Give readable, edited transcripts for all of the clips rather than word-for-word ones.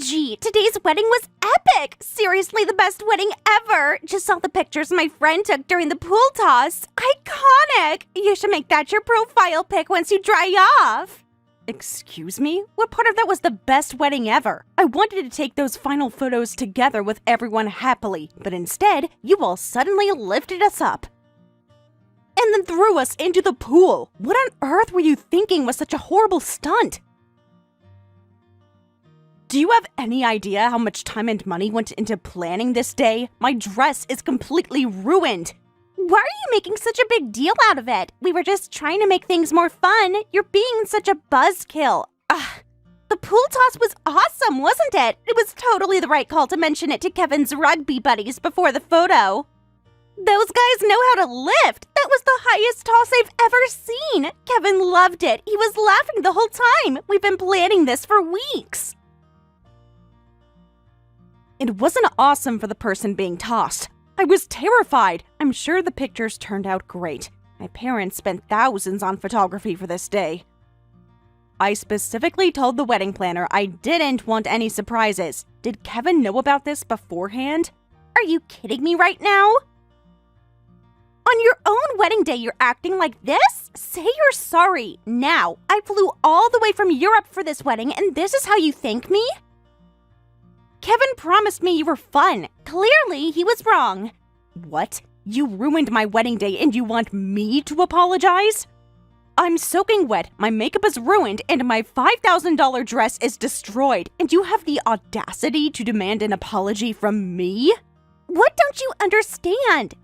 OMG, today's wedding was epic! Seriously, the best wedding ever! Just saw the pictures my friend took during the pool toss. Iconic! You should make that your profile pic once you dry off. Excuse me? What part of that was the best wedding ever? I wanted to take those final photos together with everyone happily, but instead, you all suddenly lifted us up. And then threw us into the pool. What on earth were you thinking was such a horrible stunt? Do you have any idea how much time and money went into planning this day? My dress is completely ruined. Why are you making such a big deal out of it? We were just trying to make things more fun. You're being such a buzzkill. Ugh. The pool toss was awesome, wasn't it? It was totally the right call to mention it to Kevin's rugby buddies before the photo. Those guys know how to lift. That was the highest toss I've ever seen. Kevin loved it. He was laughing the whole time. We've been planning this for weeks. It wasn't awesome for the person being tossed. I was terrified. I'm sure the pictures turned out great. My parents spent thousands on photography for this day. I specifically told the wedding planner I didn't want any surprises. Did Kevin know about this beforehand? Are you kidding me right now? On your own wedding day, you're acting like this? Say you're sorry, now. I flew all the way from Europe for this wedding, and this is how you thank me? Kevin promised me you were fun. Clearly, he was wrong. What? You ruined my wedding day and you want me to apologize? I'm soaking wet, my makeup is ruined, and my $5,000 dress is destroyed, and you have the audacity to demand an apology from me? What don't you understand?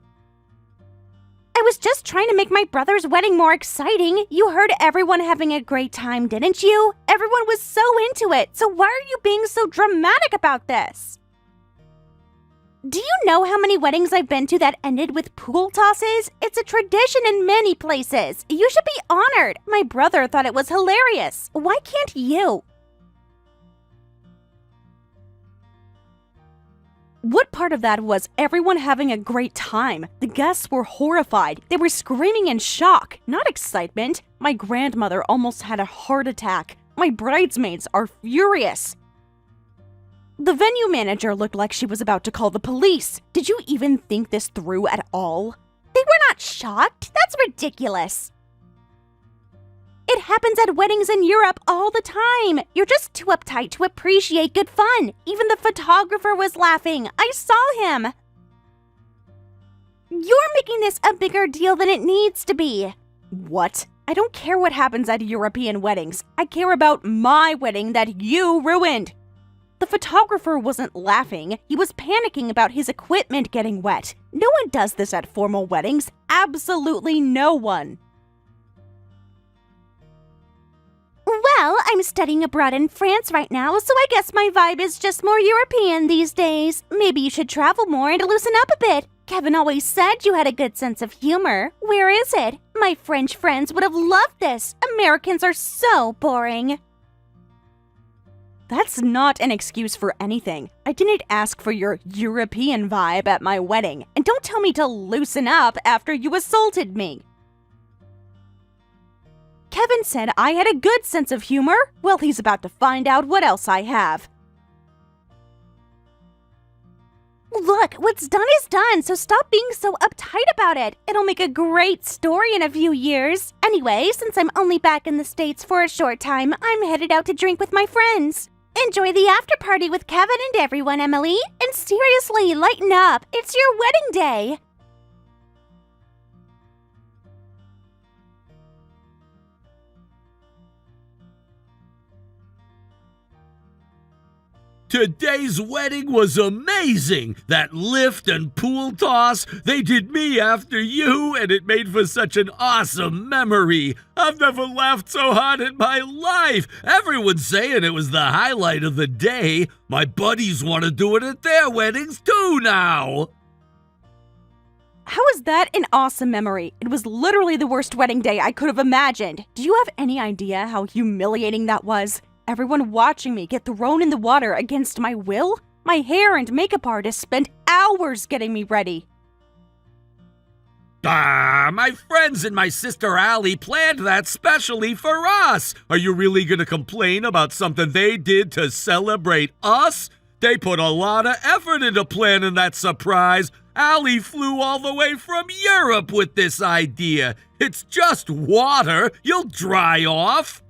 I was just trying to make my brother's wedding more exciting. You heard everyone having a great time, didn't you? Everyone was so into it, so why are you being so dramatic about this? Do you know how many weddings I've been to that ended with pool tosses? It's a tradition in many places. You should be honored. My brother thought it was hilarious. Why can't you? What part of that was everyone having a great time? The guests were horrified. They were screaming in shock, not excitement. My grandmother almost had a heart attack. My bridesmaids are furious. The venue manager looked like she was about to call the police. Did you even think this through at all? They were not shocked. That's ridiculous. It happens at weddings in Europe all the time. You're just too uptight to appreciate good fun. Even the photographer was laughing. I saw him. You're making this a bigger deal than it needs to be. What? I don't care what happens at European weddings. I care about my wedding that you ruined. The photographer wasn't laughing. He was panicking about his equipment getting wet. No one does this at formal weddings. Absolutely no one. Well, I'm studying abroad in France right now, so I guess my vibe is just more European these days. Maybe you should travel more and loosen up a bit. Kevin always said you had a good sense of humor. Where is it? My French friends would have loved this. Americans are so boring. That's not an excuse for anything. I didn't ask for your European vibe at my wedding. And don't tell me to loosen up after you assaulted me. Kevin said I had a good sense of humor. Well, he's about to find out what else I have. Look, what's done is done, so stop being so uptight about it. It'll make a great story in a few years. Anyway, since I'm only back in the States for a short time, I'm headed out to drink with my friends. Enjoy the after party with Kevin and everyone, Emily. And seriously, lighten up. It's your wedding day. Today's wedding was amazing! That lift and pool toss, they did me after you, and it made for such an awesome memory. I've never laughed so hard in my life. Everyone's saying it was the highlight of the day. My buddies want to do it at their weddings too now. How is that an awesome memory? It was literally the worst wedding day I could have imagined. Do you have any idea how humiliating that was? Everyone watching me get thrown in the water against my will? My hair and makeup artist spent hours getting me ready. Ah, my friends and my sister Allie planned that specially for us. Are you really gonna complain about something they did to celebrate us? They put a lot of effort into planning that surprise. Allie flew all the way from Europe with this idea. It's just water. You'll dry off.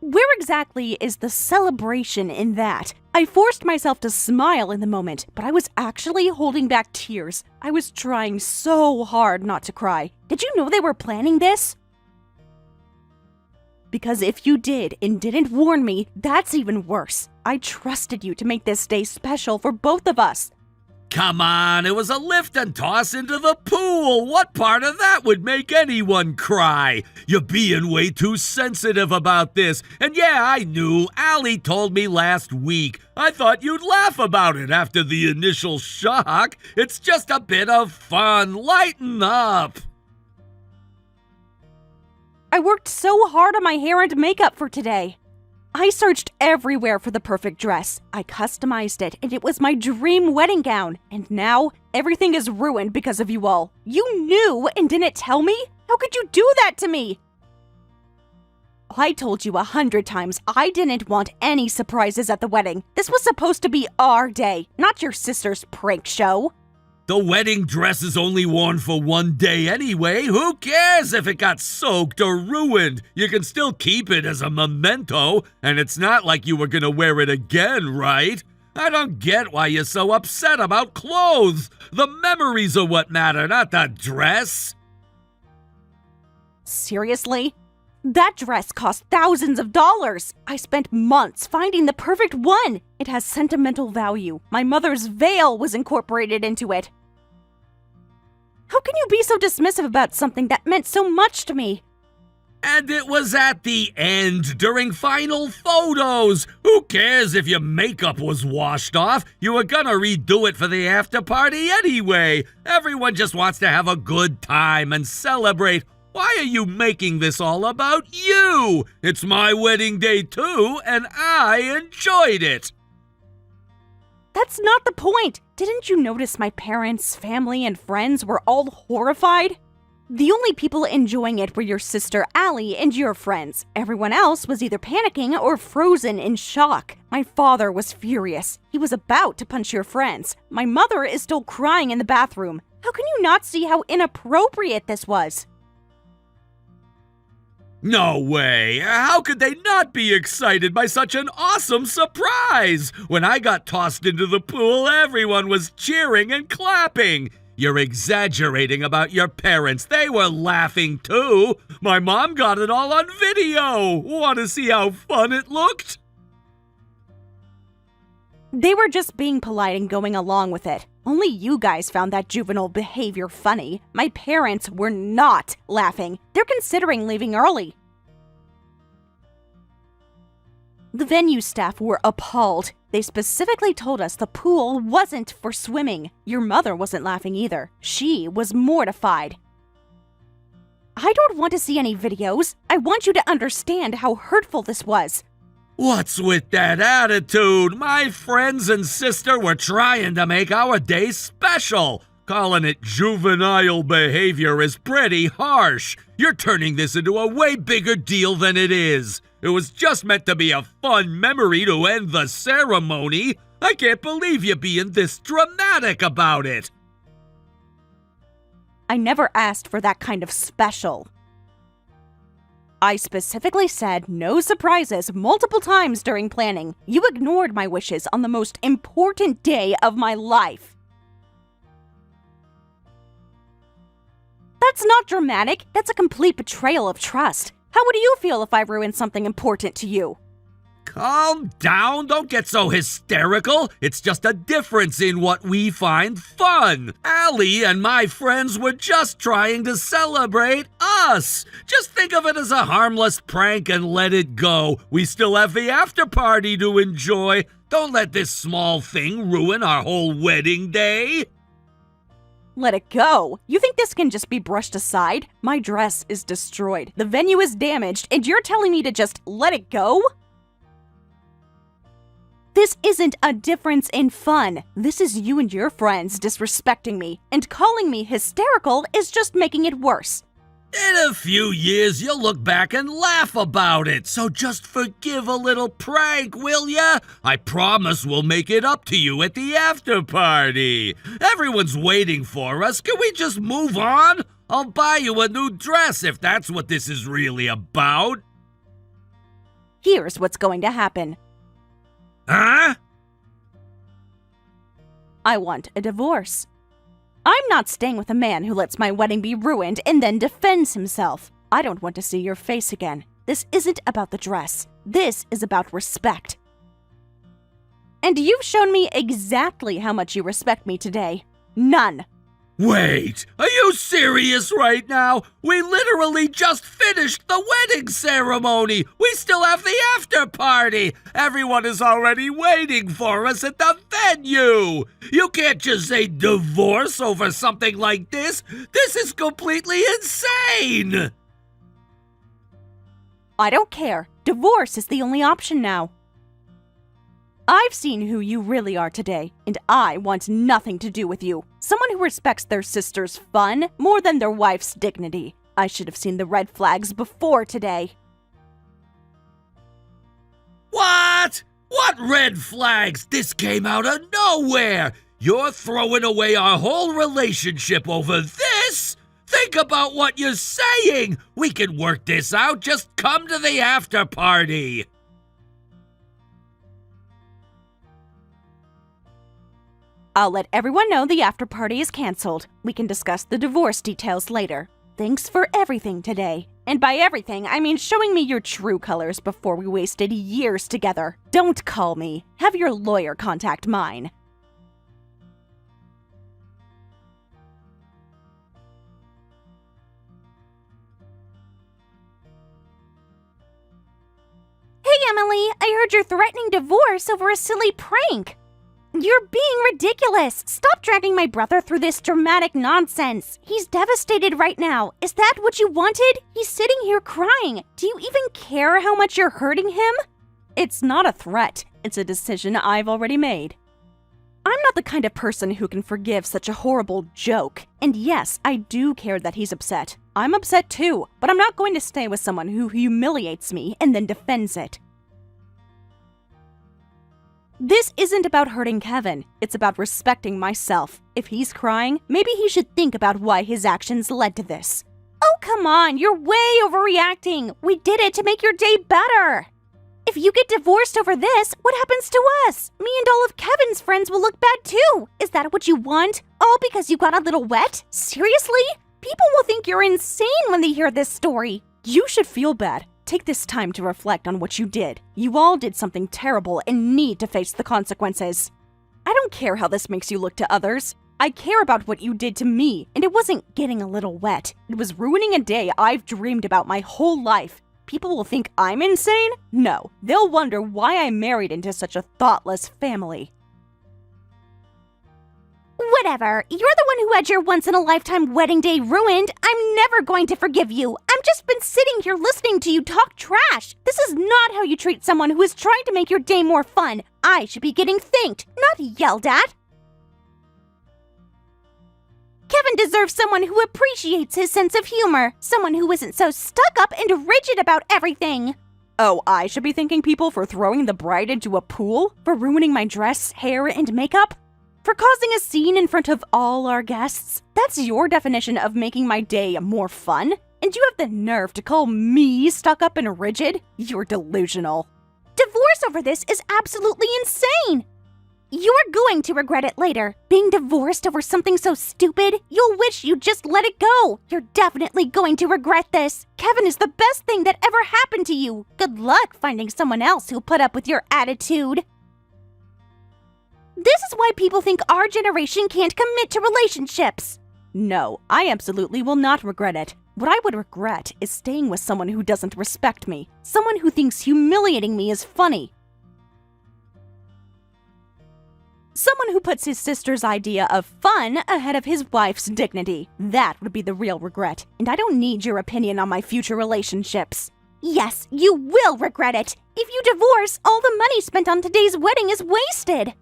Where exactly is the celebration in that? I forced myself to smile in the moment, but I was actually holding back tears. I was trying so hard not to cry. Did you know they were planning this? Because if you did and didn't warn me, that's even worse. I trusted you to make this day special for both of us. Come on, it was a lift and toss into the pool. What part of that would make anyone cry? You're being way too sensitive about this. And yeah, I knew. Allie told me last week. I thought you'd laugh about it after the initial shock. It's just a bit of fun. Lighten up. I worked so hard on my hair and makeup for today. I searched everywhere for the perfect dress. I customized it, and it was my dream wedding gown. And now, everything is ruined because of you all. You knew and didn't tell me? How could you do that to me? I told you 100 times I didn't want any surprises at the wedding. This was supposed to be our day, not your sister's prank show. The wedding dress is only worn for one day anyway. Who cares if it got soaked or ruined? You can still keep it as a memento, and it's not like you were gonna wear it again, right? I don't get why you're so upset about clothes. The memories are what matter, not the dress. Seriously? That dress cost thousands of dollars. I spent months finding the perfect one. It has sentimental value. My mother's veil was incorporated into it. How can you be so dismissive about something that meant so much to me? And it was at the end, during final photos. Who cares if your makeup was washed off? You were gonna redo it for the after party anyway. Everyone just wants to have a good time and celebrate. Why are you making this all about you? It's my wedding day too, and I enjoyed it. That's not the point. Didn't you notice my parents, family, and friends were all horrified? The only people enjoying it were your sister Allie and your friends. Everyone else was either panicking or frozen in shock. My father was furious. He was about to punch your friends. My mother is still crying in the bathroom. How can you not see how inappropriate this was? No way! How could they not be excited by such an awesome surprise? When I got tossed into the pool, everyone was cheering and clapping. You're exaggerating about your parents. They were laughing too. My mom got it all on video. Want to see how fun it looked? They were just being polite and going along with it. Only you guys found that juvenile behavior funny. My parents were not laughing. They're considering leaving early. The venue staff were appalled. They specifically told us the pool wasn't for swimming. Your mother wasn't laughing either. She was mortified. I don't want to see any videos. I want you to understand how hurtful this was. What's with that attitude? My friends and sister were trying to make our day special. Calling it juvenile behavior is pretty harsh. You're turning this into a way bigger deal than it is. It was just meant to be a fun memory to end the ceremony. I can't believe you're being this dramatic about it. I never asked for that kind of special. I specifically said no surprises multiple times during planning. You ignored my wishes on the most important day of my life. That's not dramatic. That's a complete betrayal of trust. How would you feel if I ruined something important to you? Calm down, don't get so hysterical. It's just a difference in what we find fun. Allie and my friends were just trying to celebrate us. Just think of it as a harmless prank and let it go. We still have the after party to enjoy. Don't let this small thing ruin our whole wedding day. Let it go. You think this can just be brushed aside? My dress is destroyed. The venue is damaged, and you're telling me to just let it go? This isn't a difference in fun. This is you and your friends disrespecting me, and calling me hysterical is just making it worse. In a few years, you'll look back and laugh about it, so just forgive a little prank, will ya? I promise we'll make it up to you at the after party. Everyone's waiting for us. Can we just move on? I'll buy you a new dress if that's what this is really about. Here's what's going to happen. Huh? I want a divorce. I'm not staying with a man who lets my wedding be ruined and then defends himself. I don't want to see your face again. This isn't about the dress. This is about respect. And you've shown me exactly how much you respect me today. None. Wait, are you serious right now? We literally just finished the wedding ceremony. We still have the after party. Everyone is already waiting for us at the venue. You can't just say divorce over something like this. This is completely insane. I don't care. Divorce is the only option now. I've seen who you really are today, and I want nothing to do with you. Someone who respects their sister's fun more than their wife's dignity. I should have seen the red flags before today. What? What red flags? This came out of nowhere. You're throwing away our whole relationship over this? Think about what you're saying. We can work this out. Just come to the after party. I'll let everyone know the after party is canceled. We can discuss the divorce details later. Thanks for everything today. And by everything, I mean showing me your true colors before we wasted years together. Don't call me. Have your lawyer contact mine. Hey, Emily, I heard you're threatening divorce over a silly prank. You're being ridiculous! Stop dragging my brother through this dramatic nonsense! He's devastated right now. Is that what you wanted? He's sitting here crying. Do you even care how much you're hurting him? It's not a threat. It's a decision I've already made. I'm not the kind of person who can forgive such a horrible joke. And yes, I do care that he's upset. I'm upset too, but I'm not going to stay with someone who humiliates me and then defends it. This isn't about hurting Kevin. It's about respecting myself. If he's crying, maybe he should think about why his actions led to this. Oh, come on, you're way overreacting. We did it to make your day better. If you get divorced over this, what happens to us? Me and all of Kevin's friends will look bad too. Is that what you want? All because you got a little wet? Seriously? People will think you're insane when they hear this story. You should feel bad. Take this time to reflect on what you did. You all did something terrible and need to face the consequences. I don't care how this makes you look to others. I care about what you did to me, and it wasn't getting a little wet. It was ruining a day I've dreamed about my whole life. People will think I'm insane? No, they'll wonder why I married into such a thoughtless family. Whatever. You're the one who had your once-in-a-lifetime wedding day ruined. I'm never going to forgive you. I've just been sitting here listening to you talk trash. This is not how you treat someone who is trying to make your day more fun. I should be getting thanked, not yelled at. Kevin deserves someone who appreciates his sense of humor. Someone who isn't so stuck up and rigid about everything. Oh, I should be thanking people for throwing the bride into a pool? For ruining my dress, hair, and makeup? For causing a scene in front of all our guests? That's your definition of making my day more fun? And you have the nerve to call me stuck up and rigid? You're delusional. Divorce over this is absolutely insane! You're going to regret it later. Being divorced over something so stupid, you'll wish you'd just let it go. You're definitely going to regret this. Kevin is the best thing that ever happened to you. Good luck finding someone else who'll put up with your attitude. This is why people think our generation can't commit to relationships. No, I absolutely will not regret it. What I would regret is staying with someone who doesn't respect me. Someone who thinks humiliating me is funny. Someone who puts his sister's idea of fun ahead of his wife's dignity. That would be the real regret, and I don't need your opinion on my future relationships. Yes, you will regret it. If you divorce, all the money spent on today's wedding is wasted.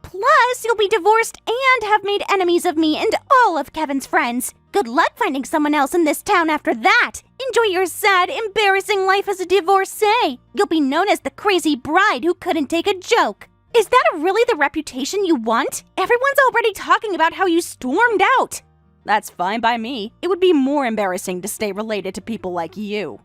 Plus, you'll be divorced and have made enemies of me and all of Kevin's friends. Good luck finding someone else in this town after that. Enjoy your sad, embarrassing life as a divorcee. You'll be known as the crazy bride who couldn't take a joke. Is that really the reputation you want? Everyone's already talking about how you stormed out. That's fine by me. It would be more embarrassing to stay related to people like you.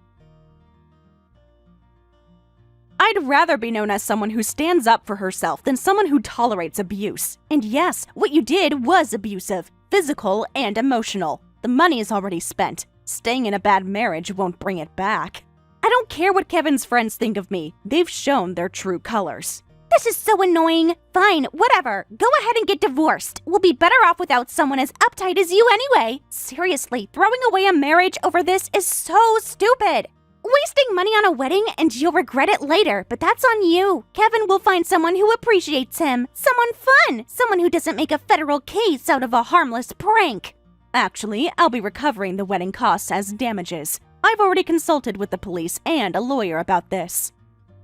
I'd rather be known as someone who stands up for herself than someone who tolerates abuse. And yes, what you did was abusive, physical and emotional. The money is already spent. Staying in a bad marriage won't bring it back. I don't care what Kevin's friends think of me. They've shown their true colors. This is so annoying. Fine, whatever. Go ahead and get divorced. We'll be better off without someone as uptight as you anyway. Seriously, throwing away a marriage over this is so stupid. Wasting money on a wedding and you'll regret it later, but that's on you. Kevin will find someone who appreciates him. Someone fun. Someone who doesn't make a federal case out of a harmless prank. Actually, I'll be recovering the wedding costs as damages. I've already consulted with the police and a lawyer about this.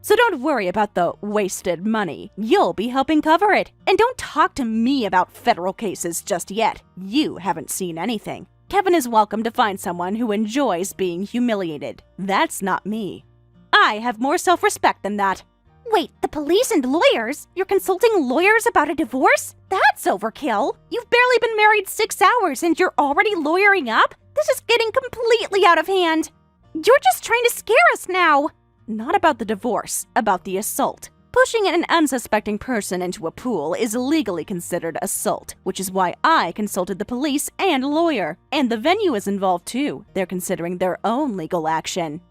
So don't worry about the wasted money. You'll be helping cover it. And don't talk to me about federal cases just yet. You haven't seen anything. Kevin is welcome to find someone who enjoys being humiliated. That's not me. I have more self-respect than that. Wait, the police and lawyers? You're consulting lawyers about a divorce? That's overkill. You've barely been married 6 hours and you're already lawyering up? This is getting completely out of hand. You're just trying to scare us now. Not about the divorce, about the assault. Pushing an unsuspecting person into a pool is legally considered assault, which is why I consulted the police and lawyer. And the venue is involved too. They're considering their own legal action.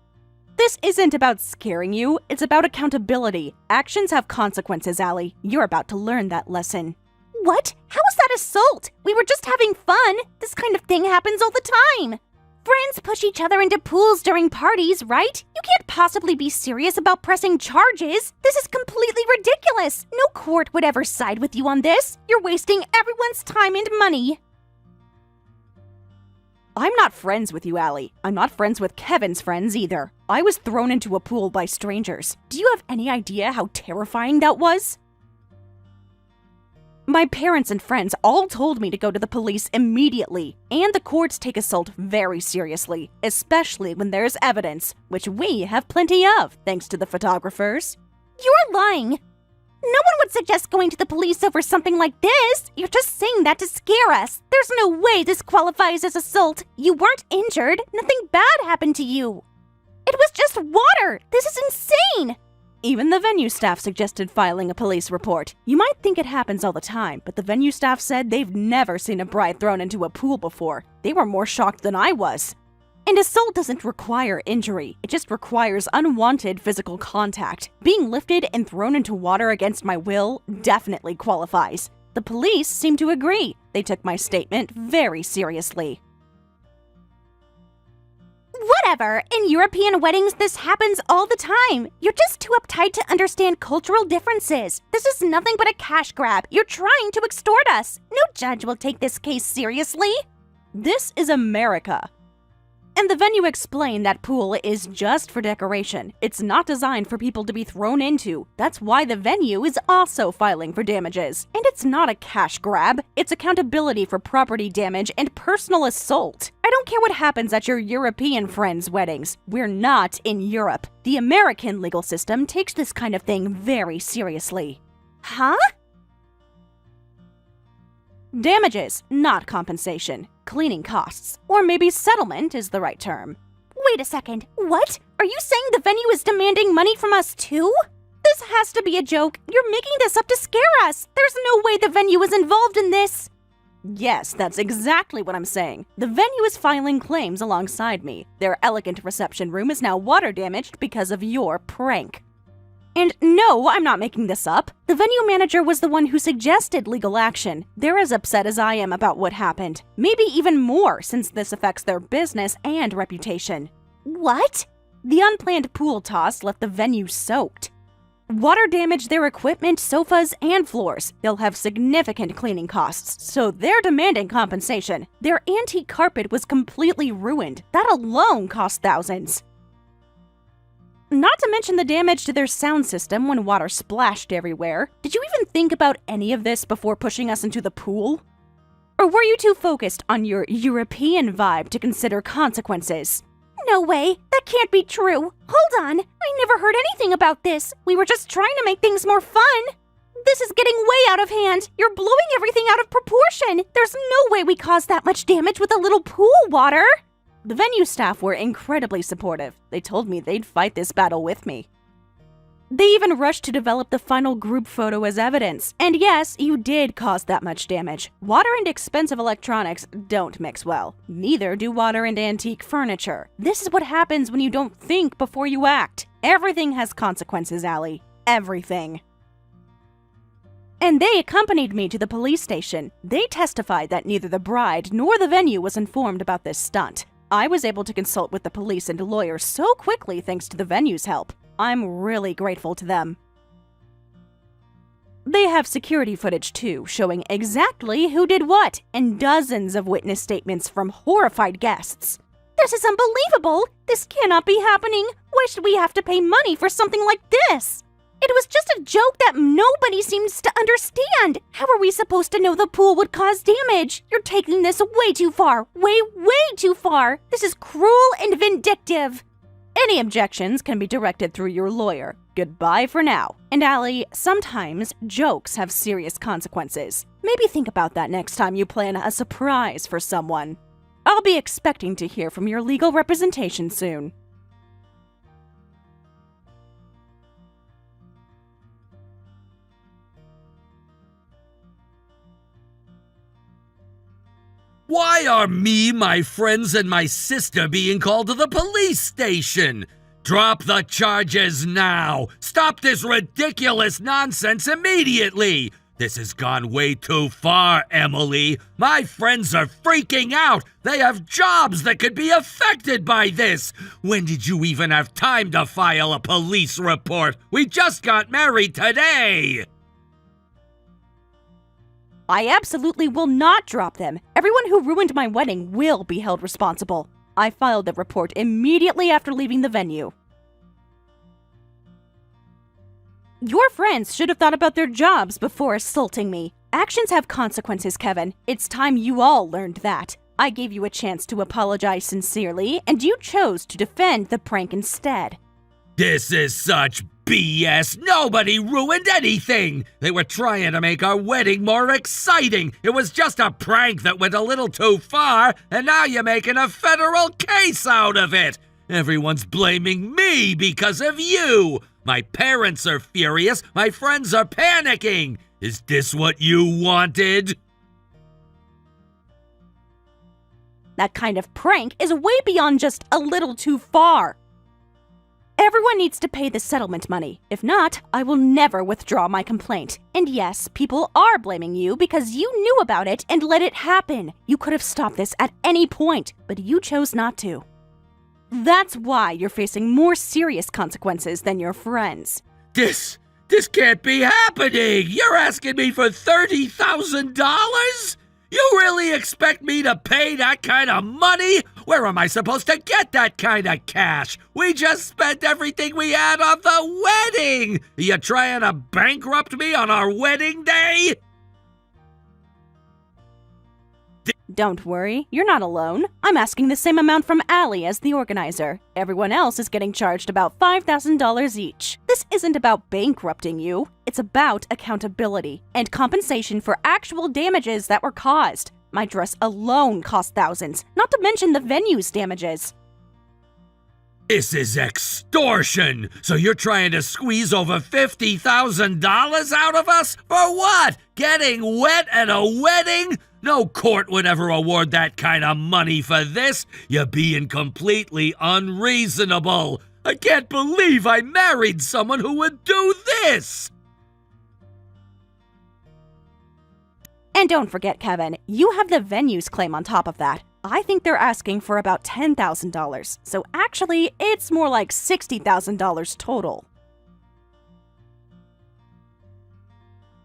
This isn't about scaring you, it's about accountability. Actions have consequences, Allie. You're about to learn that lesson. What? How is that assault? We were just having fun. This kind of thing happens all the time. Friends push each other into pools during parties, right? You can't possibly be serious about pressing charges. This is completely ridiculous. No court would ever side with you on this. You're wasting everyone's time and money. I'm not friends with you, Allie. I'm not friends with Kevin's friends either. I was thrown into a pool by strangers. Do you have any idea how terrifying that was? My parents and friends all told me to go to the police immediately, and the courts take assault very seriously, especially when there's evidence, which we have plenty of, thanks to the photographers. You're lying. No one would suggest going to the police over something like this. You're just saying that to scare us. There's no way this qualifies as assault. You weren't injured. Nothing bad happened to you. It was just water. This is insane. Even the venue staff suggested filing a police report. You might think it happens all the time, but the venue staff said they've never seen a bride thrown into a pool before. They were more shocked than I was. And assault doesn't require injury. It just requires unwanted physical contact. Being lifted and thrown into water against my will definitely qualifies. The police seem to agree. They took my statement very seriously. Whatever. In European weddings, this happens all the time. You're just too uptight to understand cultural differences. This is nothing but a cash grab. You're trying to extort us. No judge will take this case seriously. This is America. And the venue explained that pool is just for decoration. It's not designed for people to be thrown into. That's why the venue is also filing for damages. And it's not a cash grab. It's accountability for property damage and personal assault. I don't care what happens at your European friends' weddings. We're not in Europe. The American legal system takes this kind of thing very seriously. Huh? Damages, not compensation. Cleaning costs. Or maybe settlement is the right term. Wait a second. What? Are you saying the venue is demanding money from us too? This has to be a joke. You're making this up to scare us. There's no way the venue is involved in this. Yes, that's exactly what I'm saying. The venue is filing claims alongside me. Their elegant reception room is now water damaged because of your prank. And no, I'm not making this up. The venue manager was the one who suggested legal action. They're as upset as I am about what happened. Maybe even more, since this affects their business and reputation. What? The unplanned pool toss left the venue soaked. Water damaged their equipment, sofas, and floors. They'll have significant cleaning costs, so they're demanding compensation. Their antique carpet was completely ruined. That alone cost thousands. Not to mention the damage to their sound system when water splashed everywhere. Did you even think about any of this before pushing us into the pool? Or were you too focused on your European vibe to consider consequences? No way, that can't be true. Hold on, I never heard anything about this. We were just trying to make things more fun. This is getting way out of hand. You're blowing everything out of proportion. There's no way we caused that much damage with a little pool water. The venue staff were incredibly supportive. They told me they'd fight this battle with me. They even rushed to develop the final group photo as evidence. And yes, you did cause that much damage. Water and expensive electronics don't mix well. Neither do water and antique furniture. This is what happens when you don't think before you act. Everything has consequences, Allie. Everything. And they accompanied me to the police station. They testified that neither the bride nor the venue was informed about this stunt. I was able to consult with the police and lawyers so quickly thanks to the venue's help. I'm really grateful to them. They have security footage too, showing exactly who did what, and dozens of witness statements from horrified guests. This is unbelievable! This cannot be happening! Why should we have to pay money for something like this? It was just a joke that nobody seems to understand. How are we supposed to know the pool would cause damage? You're taking this way too far. Way too far. This is cruel and vindictive. Any objections can be directed through your lawyer. Goodbye for now. And Allie, sometimes jokes have serious consequences. Maybe think about that next time you plan a surprise for someone. I'll be expecting to hear from your legal representation soon. Why are me, my friends, and my sister being called to the police station? Drop the charges now! Stop this ridiculous nonsense immediately! This has gone way too far, Emily. My friends are freaking out. They have jobs that could be affected by this. When did you even have time to file a police report? We just got married today! I absolutely will not drop them. Everyone who ruined my wedding will be held responsible. I filed the report immediately after leaving the venue. Your friends should have thought about their jobs before assaulting me. Actions have consequences, Kevin. It's time you all learned that. I gave you a chance to apologize sincerely, and you chose to defend the prank instead. This is such BS. Nobody ruined anything. They were trying to make our wedding more exciting. It was just a prank that went a little too far, and now you're making a federal case out of it. Everyone's blaming me because of you. My parents are furious. My friends are panicking. Is this what you wanted? That kind of prank is way beyond just a little too far. Everyone needs to pay the settlement money. If not, I will never withdraw my complaint. And yes, people are blaming you because you knew about it and let it happen. You could have stopped this at any point, but you chose not to. That's why you're facing more serious consequences than your friends. This can't be happening. You're asking me for $30,000? You really expect me to pay that kind of money? Where am I supposed to get that kind of cash? We just spent everything we had on the wedding! Are you trying to bankrupt me on our wedding day? Don't worry, you're not alone. I'm asking the same amount from Allie as the organizer. Everyone else is getting charged about $5,000 each. This isn't about bankrupting you. It's about accountability and compensation for actual damages that were caused. My dress alone cost thousands, not to mention the venue's damages. This is extortion! So you're trying to squeeze over $50,000 out of us? For what? Getting wet at a wedding? No court would ever award that kind of money for this. You're being completely unreasonable. I can't believe I married someone who would do this! And don't forget, Kevin, you have the venue's claim on top of that. I think they're asking for about $10,000, so actually, it's more like $60,000 total.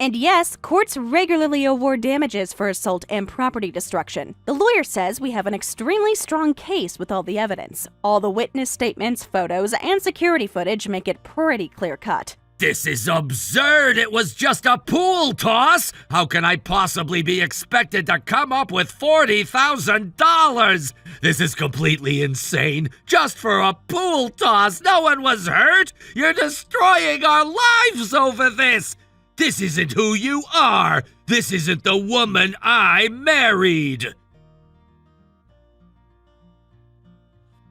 And yes, courts regularly award damages for assault and property destruction. The lawyer says we have an extremely strong case with all the evidence. All the witness statements, photos, and security footage make it pretty clear-cut. This is absurd! It was just a pool toss! How can I possibly be expected to come up with $40,000? This is completely insane. Just for a pool toss, no one was hurt! You're destroying our lives over this! This isn't who you are! This isn't the woman I married!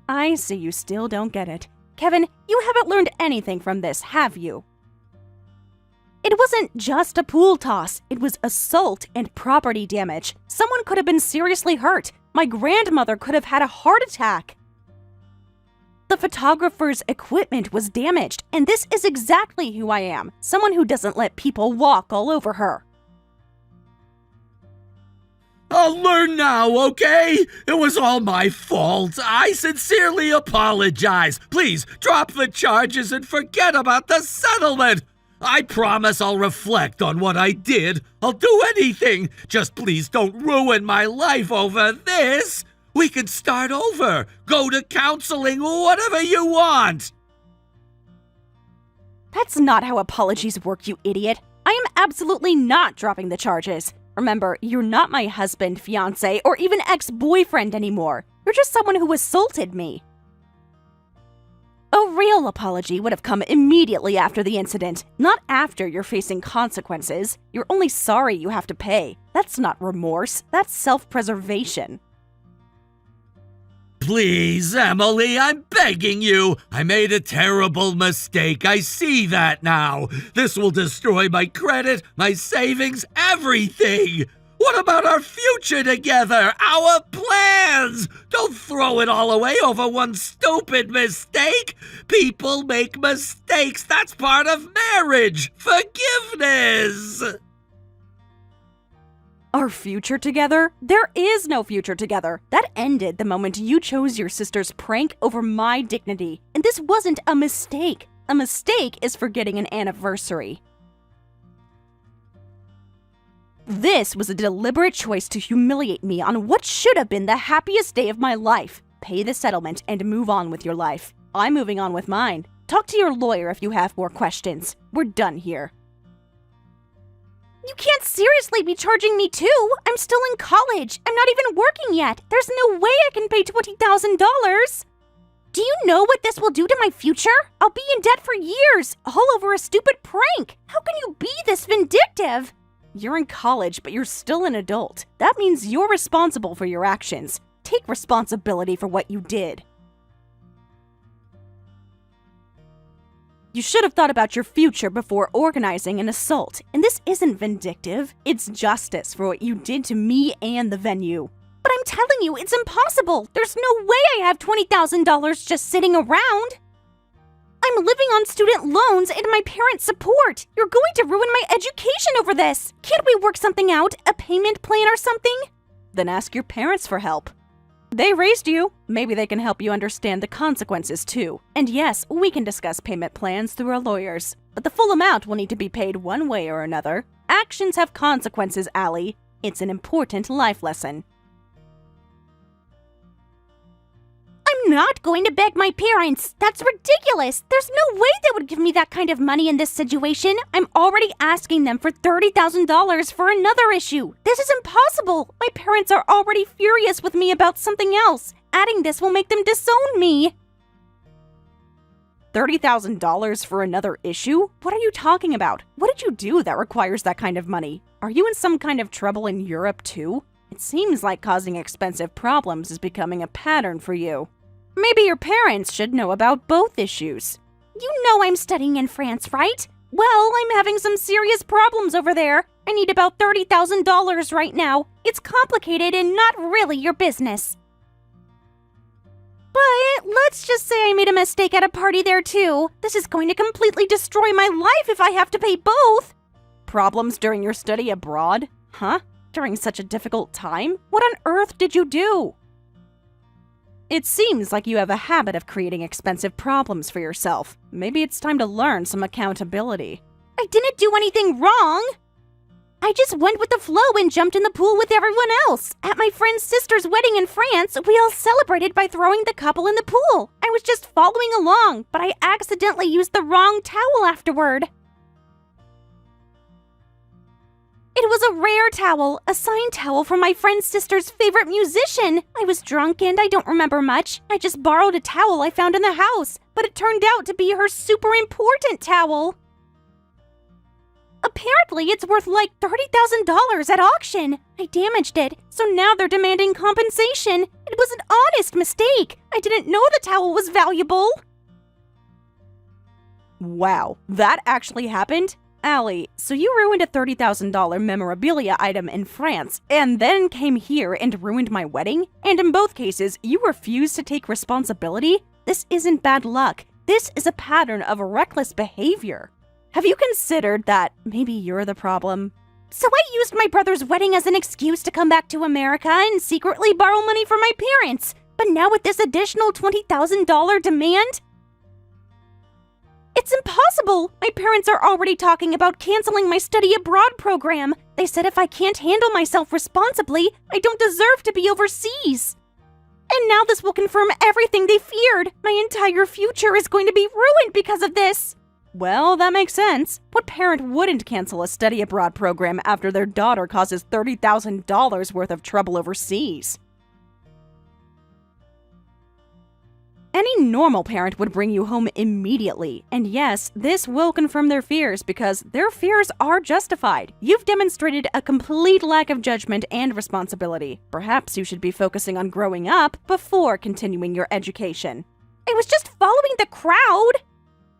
I see you still don't get it. Kevin, you haven't learned anything from this, have you? It wasn't just a pool toss, it was assault and property damage. Someone could have been seriously hurt. My grandmother could have had a heart attack. The photographer's equipment was damaged, and this is exactly who I am. Someone who doesn't let people walk all over her. I'll learn now, okay? It was all my fault. I sincerely apologize. Please, drop the charges and forget about the settlement. I promise I'll reflect on what I did. I'll do anything. Just please don't ruin my life over this. We can start over. Go to counseling, whatever you want. That's not how apologies work, you idiot. I am absolutely not dropping the charges. Remember, you're not my husband, fiancé, or even ex-boyfriend anymore. You're just someone who assaulted me. A real apology would have come immediately after the incident, not after you're facing consequences. You're only sorry you have to pay. That's not remorse, that's self-preservation. Please, Emily, I'm begging you. I made a terrible mistake. I see that now. This will destroy my credit, my savings, everything. What about our future together? Our plans? Don't throw it all away over one stupid mistake. People make mistakes. That's part of marriage. Forgiveness. Our future together? There is no future together. That ended the moment you chose your sister's prank over my dignity. And this wasn't a mistake. A mistake is forgetting an anniversary. This was a deliberate choice to humiliate me on what should have been the happiest day of my life. Pay the settlement and move on with your life. I'm moving on with mine. Talk to your lawyer if you have more questions. We're done here. You can't seriously be charging me too. I'm still in college. I'm not even working yet. There's no way I can pay $20,000. Do you know what this will do to my future? I'll be in debt for years, all over a stupid prank. How can you be this vindictive? You're in college, but you're still an adult. That means you're responsible for your actions. Take responsibility for what you did. You should have thought about your future before organizing an assault. And this isn't vindictive. It's justice for what you did to me and the venue. But I'm telling you, it's impossible. There's no way I have $20,000 just sitting around. I'm living on student loans and my parents' support. You're going to ruin my education over this. Can't we work something out? A payment plan or something? Then ask your parents for help. They raised you. Maybe they can help you understand the consequences too. And yes, we can discuss payment plans through our lawyers. But the full amount will need to be paid one way or another. Actions have consequences, Allie. It's an important life lesson. I'm not going to beg my parents. That's ridiculous. There's no way they would give me that kind of money in this situation. I'm already asking them for $30,000 for another issue. This is impossible. My parents are already furious with me about something else. Adding this will make them disown me. $30,000 for another issue? What are you talking about? What did you do that requires that kind of money? Are you in some kind of trouble in Europe too? It seems like causing expensive problems is becoming a pattern for you. Maybe your parents should know about both issues. You know I'm studying in France, right? Well, I'm having some serious problems over there. I need about $30,000 right now. It's complicated and not really your business. But let's just say I made a mistake at a party there too. This is going to completely destroy my life if I have to pay both. Problems during your study abroad? Huh? During such a difficult time? What on earth did you do? It seems like you have a habit of creating expensive problems for yourself. Maybe it's time to learn some accountability. I didn't do anything wrong! I just went with the flow and jumped in the pool with everyone else. At my friend's sister's wedding in France, we all celebrated by throwing the couple in the pool. I was just following along, but I accidentally used the wrong towel afterward. It was a rare towel, a signed towel from my friend's sister's favorite musician. I was drunk and I don't remember much. I just borrowed a towel I found in the house, but it turned out to be her super important towel. Apparently, it's worth like $30,000 at auction. I damaged it, so now they're demanding compensation. It was an honest mistake. I didn't know the towel was valuable. Wow, that actually happened? Allie, so you ruined a $30,000 memorabilia item in France and then came here and ruined my wedding? And in both cases, you refused to take responsibility? This isn't bad luck. This is a pattern of reckless behavior. Have you considered that maybe you're the problem? So I used my brother's wedding as an excuse to come back to America and secretly borrow money from my parents. But now with this additional $20,000 demand? It's impossible! My parents are already talking about canceling my study abroad program. They said if I can't handle myself responsibly, I don't deserve to be overseas. And now this will confirm everything they feared. My entire future is going to be ruined because of this. Well, that makes sense. What parent wouldn't cancel a study abroad program after their daughter causes $30,000 worth of trouble overseas? Any normal parent would bring you home immediately. And yes, this will confirm their fears because their fears are justified. You've demonstrated a complete lack of judgment and responsibility. Perhaps you should be focusing on growing up before continuing your education. I was just following the crowd.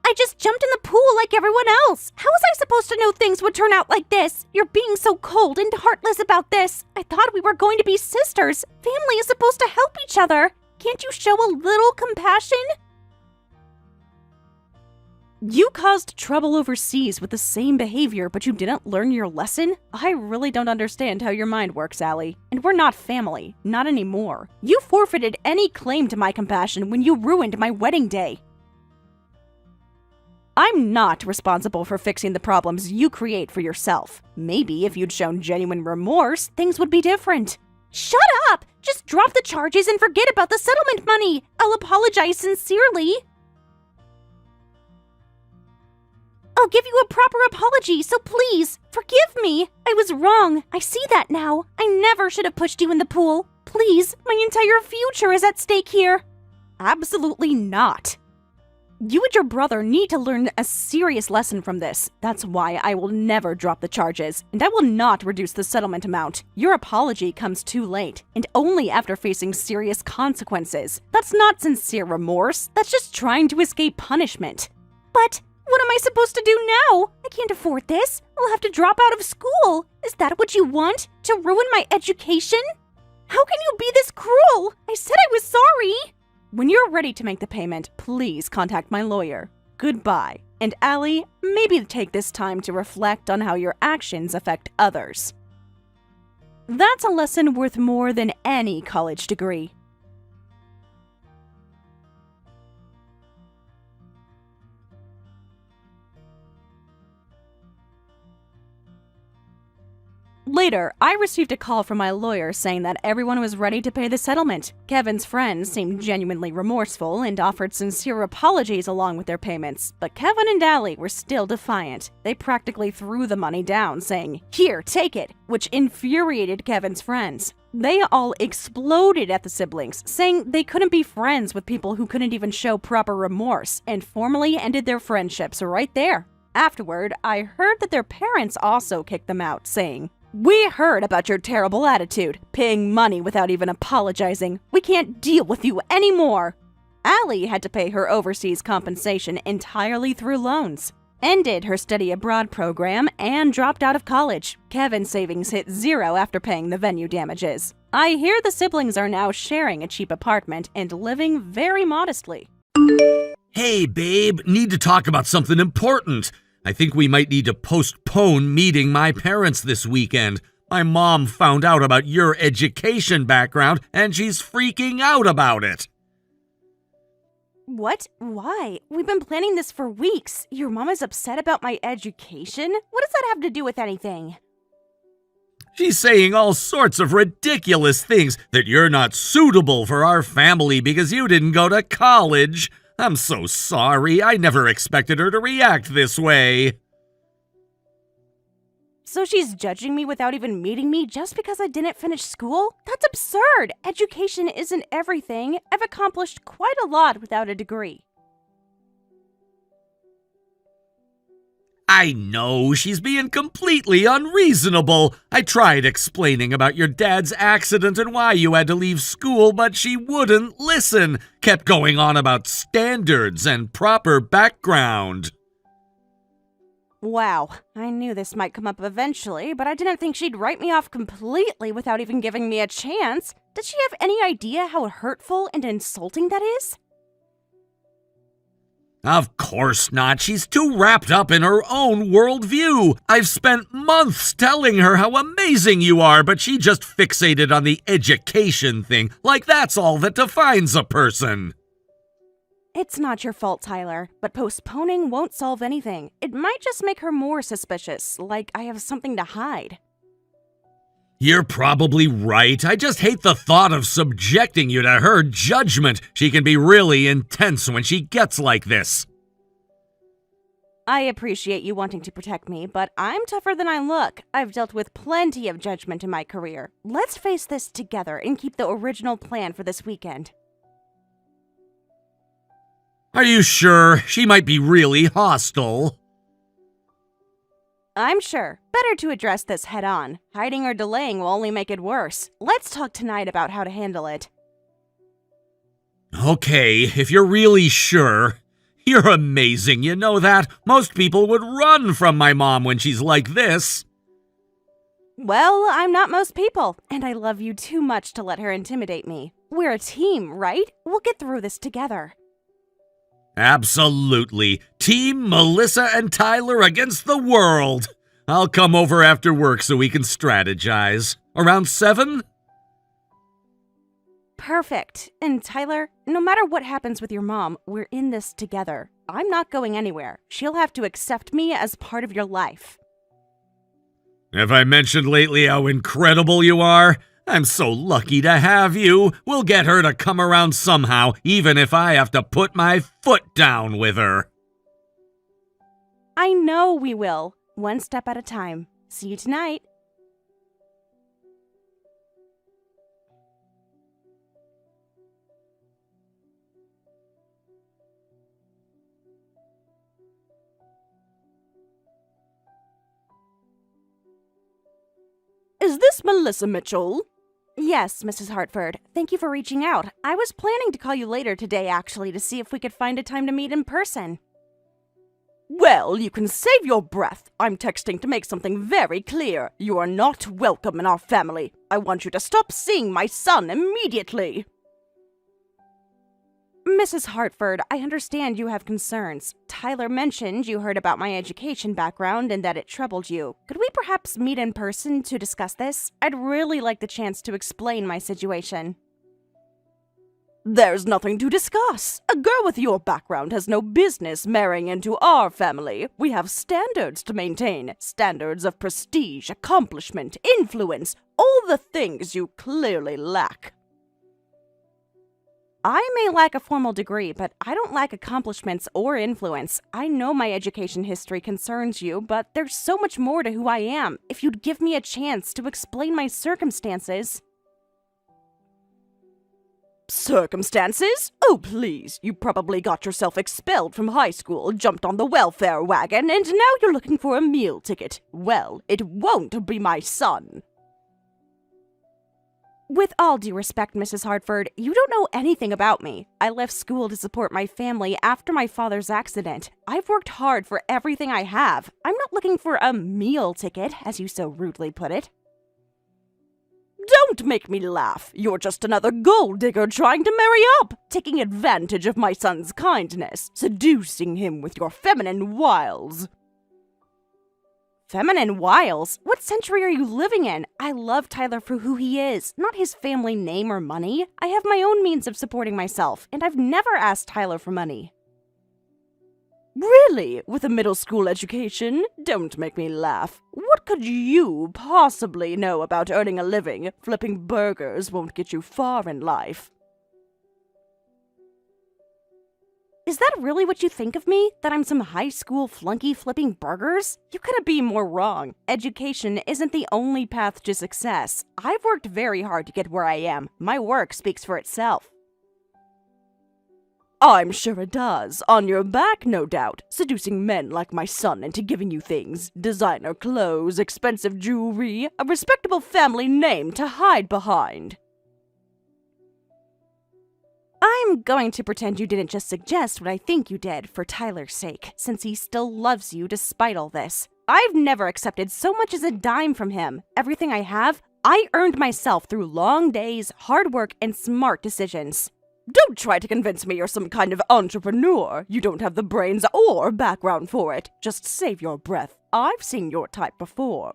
I just jumped in the pool like everyone else. How was I supposed to know things would turn out like this? You're being so cold and heartless about this. I thought we were going to be sisters. Family is supposed to help each other. Can't you show a little compassion? You caused trouble overseas with the same behavior, but you didn't learn your lesson? I really don't understand how your mind works, Allie. And we're not family. Not anymore. You forfeited any claim to my compassion when you ruined my wedding day. I'm not responsible for fixing the problems you create for yourself. Maybe if you'd shown genuine remorse, things would be different. Shut up! Just drop the charges and forget about the settlement money. I'll apologize sincerely. I'll give you a proper apology, so please, forgive me. I was wrong. I see that now. I never should have pushed you in the pool. Please, my entire future is at stake here. Absolutely not. You and your brother need to learn a serious lesson from this. That's why I will never drop the charges, and I will not reduce the settlement amount. Your apology comes too late, and only after facing serious consequences. That's not sincere remorse. That's just trying to escape punishment. But what am I supposed to do now? I can't afford this. I'll have to drop out of school. Is that what you want? To ruin my education? How can you be this cruel? I said I was sorry. When you're ready to make the payment, please contact my lawyer. Goodbye. And Allie, maybe take this time to reflect on how your actions affect others. That's a lesson worth more than any college degree. Later, I received a call from my lawyer saying that everyone was ready to pay the settlement. Kevin's friends seemed genuinely remorseful and offered sincere apologies along with their payments, but Kevin and Allie were still defiant. They practically threw the money down, saying, "Here, take it," which infuriated Kevin's friends. They all exploded at the siblings, saying they couldn't be friends with people who couldn't even show proper remorse, and formally ended their friendships right there. Afterward, I heard that their parents also kicked them out, saying, "We heard about your terrible attitude, paying money without even apologizing. We can't deal with you anymore." Allie had to pay her overseas compensation entirely through loans, ended her study abroad program, and dropped out of college. Kevin's savings hit zero after paying the venue damages. I hear the siblings are now sharing a cheap apartment and living very modestly. Hey, babe, need to talk about something important. I think we might need to postpone meeting my parents this weekend. My mom found out about your education background, and she's freaking out about it. What? Why? We've been planning this for weeks. Your mom is upset about my education? What does that have to do with anything? She's saying all sorts of ridiculous things, that you're not suitable for our family because you didn't go to college. I'm so sorry. I never expected her to react this way. So she's judging me without even meeting me just because I didn't finish school? That's absurd! Education isn't everything. I've accomplished quite a lot without a degree. I know she's being completely unreasonable. I tried explaining about your dad's accident and why you had to leave school, but she wouldn't listen. Kept going on about standards and proper background. Wow, I knew this might come up eventually, but I didn't think she'd write me off completely without even giving me a chance. Does she have any idea how hurtful and insulting that is? Of course not. She's too wrapped up in her own worldview. I've spent months telling her how amazing you are, but she just fixated on the education thing, like that's all that defines a person. It's not your fault, Tyler, but postponing won't solve anything. It might just make her more suspicious, like I have something to hide. You're probably right. I just hate the thought of subjecting you to her judgment. She can be really intense when she gets like this. I appreciate you wanting to protect me, but I'm tougher than I look. I've dealt with plenty of judgment in my career. Let's face this together and keep the original plan for this weekend. Are you sure? She might be really hostile. I'm sure. Better to address this head on. Hiding or delaying will only make it worse. Let's talk tonight about how to handle it. Okay, if you're really sure. You're amazing, you know that? Most people would run from my mom when she's like this. Well, I'm not most people, and I love you too much to let her intimidate me. We're a team, right? We'll get through this together. Absolutely. Team Melissa and Tyler against the world. I'll come over after work so we can strategize. Around 7? Perfect. And Tyler, no matter what happens with your mom, we're in this together. I'm not going anywhere. She'll have to accept me as part of your life. Have I mentioned lately how incredible you are? I'm so lucky to have you. We'll get her to come around somehow, even if I have to put my foot down with her. I know we will. One step at a time. See you tonight. Is this Melissa Mitchell? Yes, Mrs. Hartford. Thank you for reaching out. I was planning to call you later today, actually, to see if we could find a time to meet in person. Well, you can save your breath. I'm texting to make something very clear. You are not welcome in our family. I want you to stop seeing my son immediately. Mrs. Hartford, I understand you have concerns. Tyler mentioned you heard about my education background and that it troubled you. Could we perhaps meet in person to discuss this? I'd really like the chance to explain my situation. There's nothing to discuss. A girl with your background has no business marrying into our family. We have standards to maintain. Standards of prestige, accomplishment, influence, all the things you clearly lack. I may lack a formal degree, but I don't lack accomplishments or influence. I know my education history concerns you, but there's so much more to who I am. If you'd give me a chance to explain my circumstances... Circumstances? Oh, please. You probably got yourself expelled from high school, jumped on the welfare wagon, and now you're looking for a meal ticket. Well, it won't be my son. With all due respect, Mrs. Hartford, you don't know anything about me. I left school to support my family after my father's accident. I've worked hard for everything I have. I'm not looking for a meal ticket, as you so rudely put it. Don't make me laugh. You're just another gold digger trying to marry up, taking advantage of my son's kindness, seducing him with your feminine wiles. Feminine wiles? What century are you living in? I love Tyler for who he is, not his family name or money. I have my own means of supporting myself, and I've never asked Tyler for money. Really? With a middle school education? Don't make me laugh. What What could you possibly know about earning a living? Flipping burgers won't get you far in life. Is that really what you think of me? That I'm some high school flunky flipping burgers? You couldn't be more wrong. Education isn't the only path to success. I've worked very hard to get where I am. My work speaks for itself. I'm sure it does. On your back, no doubt. Seducing men like my son into giving you things. Designer clothes, expensive jewelry, a respectable family name to hide behind. I'm going to pretend you didn't just suggest what I think you did for Tyler's sake, since he still loves you despite all this. I've never accepted so much as a dime from him. Everything I have, I earned myself through long days, hard work, and smart decisions. Don't try to convince me you're some kind of entrepreneur. You don't have the brains or background for it. Just save your breath. I've seen your type before.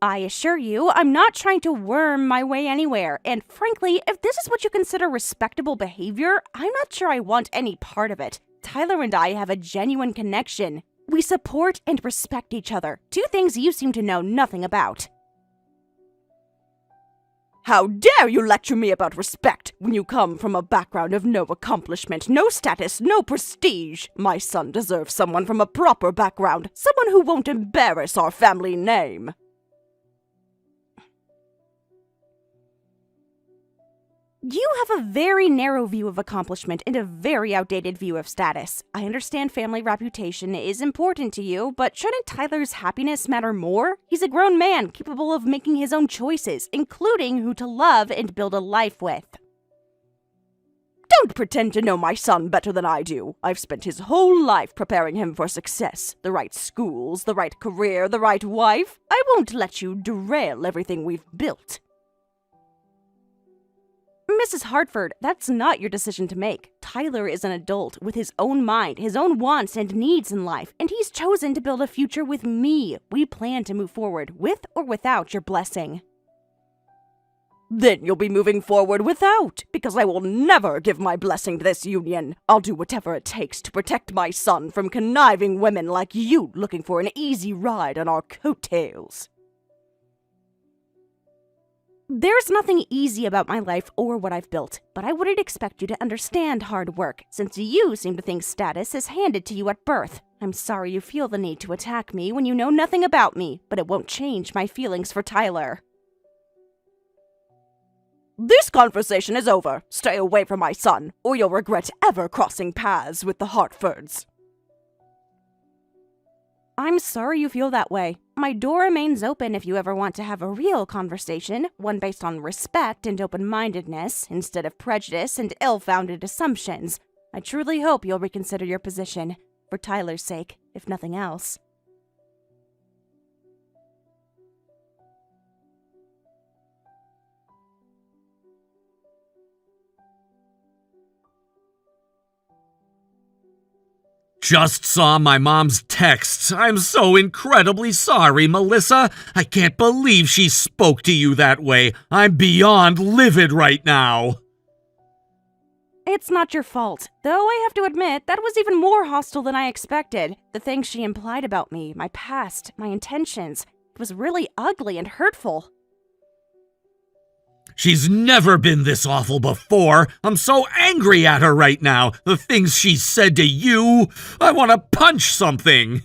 I assure you, I'm not trying to worm my way anywhere, and frankly, if this is what you consider respectable behavior, I'm not sure I want any part of it. Tyler and I have a genuine connection. We support and respect each other, two things you seem to know nothing about. How dare you lecture me about respect when you come from a background of no accomplishment, no status, no prestige? My son deserves someone from a proper background, someone who won't embarrass our family name. You have a very narrow view of accomplishment and a very outdated view of status. I understand family reputation is important to you, but shouldn't Tyler's happiness matter more? He's a grown man capable of making his own choices, including who to love and build a life with. Don't pretend to know my son better than I do. I've spent his whole life preparing him for success. The right schools, the right career, the right wife. I won't let you derail everything we've built. Mrs. Hartford, that's not your decision to make. Tyler is an adult with his own mind, his own wants and needs in life, and he's chosen to build a future with me. We plan to move forward with or without your blessing. Then you'll be moving forward without, because I will never give my blessing to this union. I'll do whatever it takes to protect my son from conniving women like you looking for an easy ride on our coattails. There's nothing easy about my life or what I've built, but I wouldn't expect you to understand hard work, since you seem to think status is handed to you at birth. I'm sorry you feel the need to attack me when you know nothing about me, but it won't change my feelings for Tyler. This conversation is over. Stay away from my son, or you'll regret ever crossing paths with the Hartfords. I'm sorry you feel that way. My door remains open if you ever want to have a real conversation, one based on respect and open-mindedness, instead of prejudice and ill-founded assumptions. I truly hope you'll reconsider your position, for Tyler's sake, if nothing else. Just saw my mom's texts. I'm so incredibly sorry, Melissa. I can't believe she spoke to you that way. I'm beyond livid right now. It's not your fault, though I have to admit that was even more hostile than I expected. The things she implied about me, my past, my intentions, it was really ugly and hurtful. She's never been this awful before. I'm so angry at her right now. The things she said to you, I want to punch something.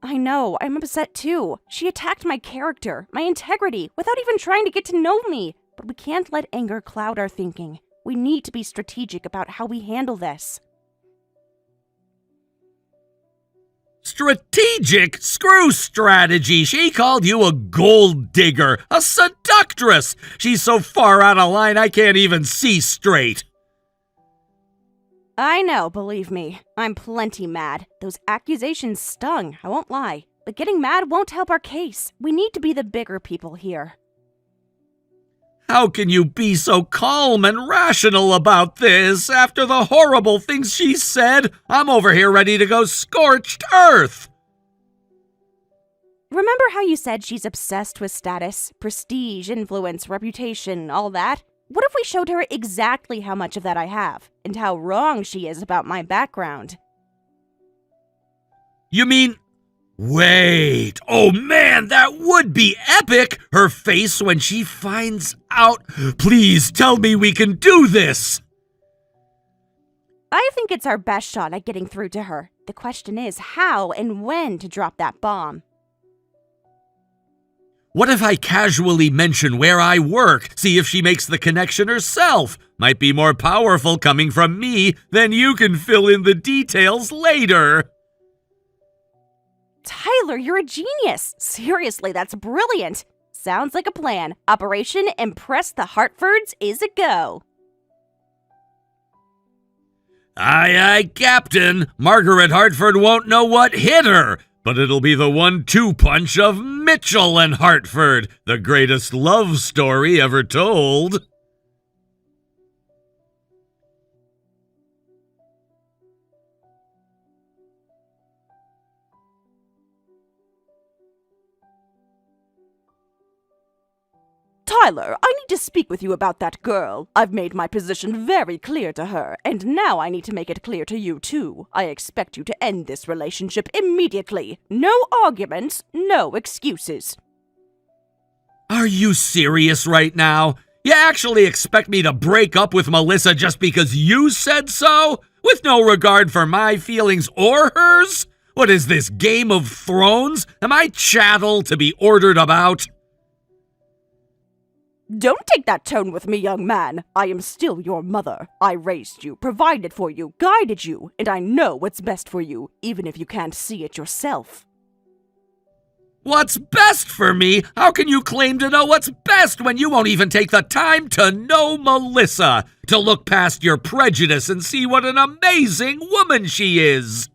I know, I'm upset too. She attacked my character, my integrity, without even trying to get to know me. But we can't let anger cloud our thinking. We need to be strategic about how we handle this. Strategic? Screw strategy. She called you a gold digger, a seductress. She's so far out of line I can't even see straight. I know, believe me. I'm plenty mad. Those accusations stung, I won't lie. But getting mad won't help our case. We need to be the bigger people here. How can you be so calm and rational about this after the horrible things she said? I'm over here ready to go scorched earth. Remember how you said she's obsessed with status, prestige, influence, reputation, all that? What if we showed her exactly how much of that I have, and how wrong she is about my background? You mean Wait, oh man, that would be epic! Her face when she finds out. Please tell me we can do this! I think it's our best shot at getting through to her. The question is how and when to drop that bomb. What if I casually mention where I work, see if she makes the connection herself? Might be more powerful coming from me, then you can fill in the details later. Tyler, you're a genius. Seriously, that's brilliant. Sounds like a plan. Operation Impress the Hartfords is a go. Aye, aye, Captain. Margaret Hartford won't know what hit her, but it'll be the 1-2 punch of Mitchell and Hartford, the greatest love story ever told. Tyler, I need to speak with you about that girl. I've made my position very clear to her, and now I need to make it clear to you, too. I expect you to end this relationship immediately. No arguments, no excuses. Are you serious right now? You actually expect me to break up with Melissa just because you said so? With no regard for my feelings or hers? What is this, Game of Thrones? Am I chattel to be ordered about? Don't take that tone with me, young man. I am still your mother. I raised you, provided for you, guided you, and I know what's best for you, even if you can't see it yourself. What's best for me? How can you claim to know what's best when you won't even take the time to know Melissa, to look past your prejudice and see what an amazing woman she is?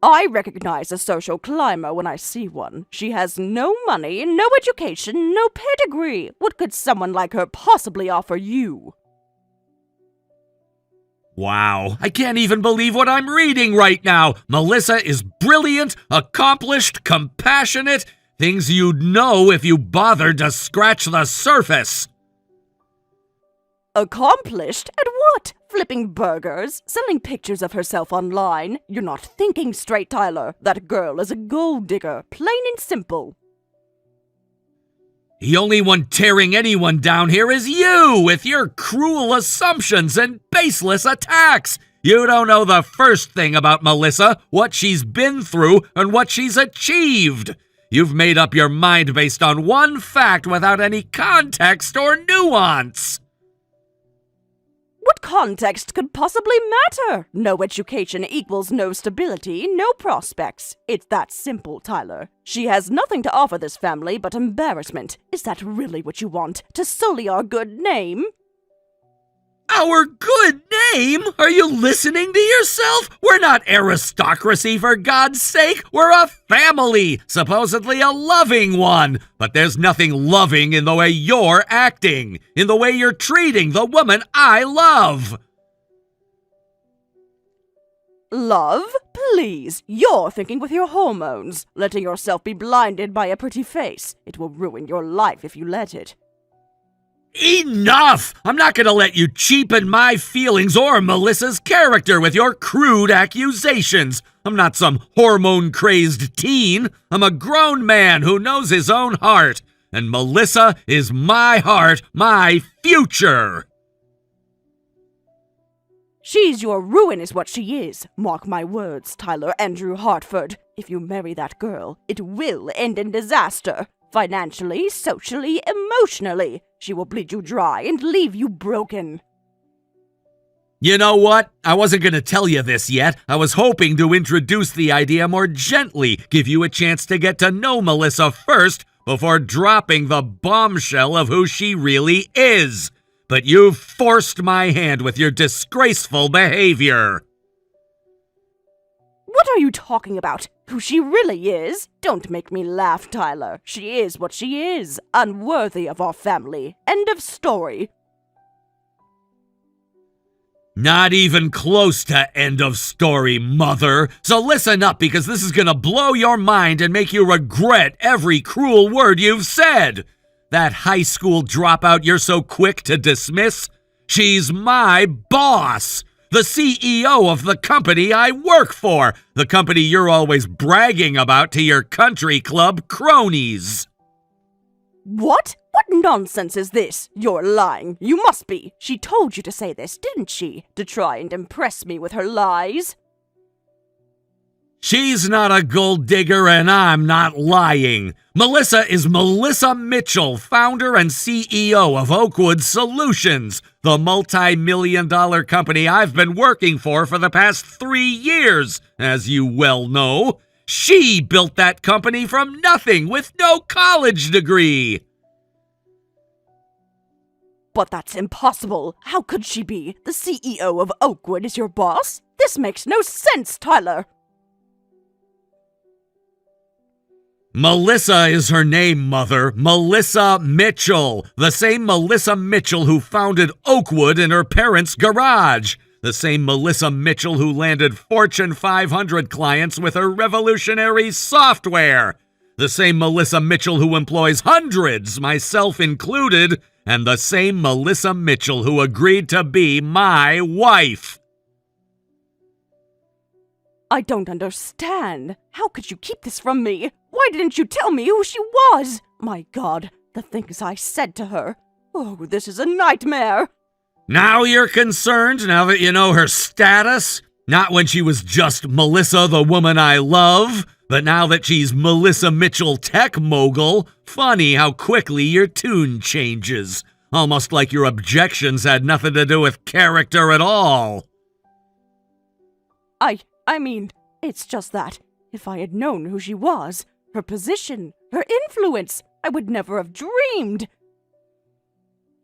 I recognize a social climber when I see one. She has no money, no education, no pedigree. What could someone like her possibly offer you? Wow, I can't even believe what I'm reading right now. Melissa is brilliant, accomplished, compassionate, things you'd know if you bothered to scratch the surface. Accomplished? At what? Flipping burgers? Selling pictures of herself online? You're not thinking straight, Tyler. That girl is a gold digger, plain and simple. The only one tearing anyone down here is you, with your cruel assumptions and baseless attacks. You don't know the first thing about Melissa, what she's been through, and what she's achieved. You've made up your mind based on one fact without any context or nuance. What context could possibly matter? No education equals no stability, no prospects. It's that simple, Tyler. She has nothing to offer this family but embarrassment. Is that really what you want? To sully our good name? Our good name? Are you listening to yourself? We're not aristocracy, for God's sake. We're a family, supposedly a loving one. But there's nothing loving in the way you're acting, in the way you're treating the woman I love. Love? Please, you're thinking with your hormones, letting yourself be blinded by a pretty face. It will ruin your life if you let it. Enough! I'm not gonna let you cheapen my feelings or Melissa's character with your crude accusations. I'm not some hormone-crazed teen. I'm a grown man who knows his own heart. And Melissa is my heart, my future. She's your ruin is what she is. Mark my words, Tyler Andrew Hartford. If you marry that girl, it will end in disaster. Financially, socially, emotionally. She will bleed you dry and leave you broken. You know what? I wasn't going to tell you this yet. I was hoping to introduce the idea more gently, give you a chance to get to know Melissa first before dropping the bombshell of who she really is. But you've forced my hand with your disgraceful behavior. What are you talking about? Who she really is? Don't make me laugh, Tyler. She is what she is. Unworthy of our family. End of story. Not even close to end of story, mother. So listen up, because this is gonna blow your mind and make you regret every cruel word you've said. That high school dropout you're so quick to dismiss? She's my boss. The CEO of the company I work for, the company you're always bragging about to your country club cronies. What? What nonsense is this? You're lying. You must be. She told you to say this, didn't she? To try and impress me with her lies? She's not a gold digger and I'm not lying. Melissa is Melissa Mitchell, founder and CEO of Oakwood Solutions, the multi-million-dollar company I've been working for the past 3 years, as you well know. She built that company from nothing with no college degree. But that's impossible. How could she be? The CEO of Oakwood is your boss? This makes no sense, Tyler. Melissa is her name, Mother. Melissa Mitchell. The same Melissa Mitchell who founded Oakwood in her parents' garage. The same Melissa Mitchell who landed Fortune 500 clients with her revolutionary software. The same Melissa Mitchell who employs hundreds, myself included. And the same Melissa Mitchell who agreed to be my wife. I don't understand. How could you keep this from me? Why didn't you tell me who she was? My God, the things I said to her. Oh, this is a nightmare. Now you're concerned, now that you know her status? Not when she was just Melissa, the woman I love, but now that she's Melissa Mitchell Tech Mogul. Funny how quickly your tune changes. Almost like your objections had nothing to do with character at all. I mean, it's just that if I had known who she was, her position, her influence, I would never have dreamed.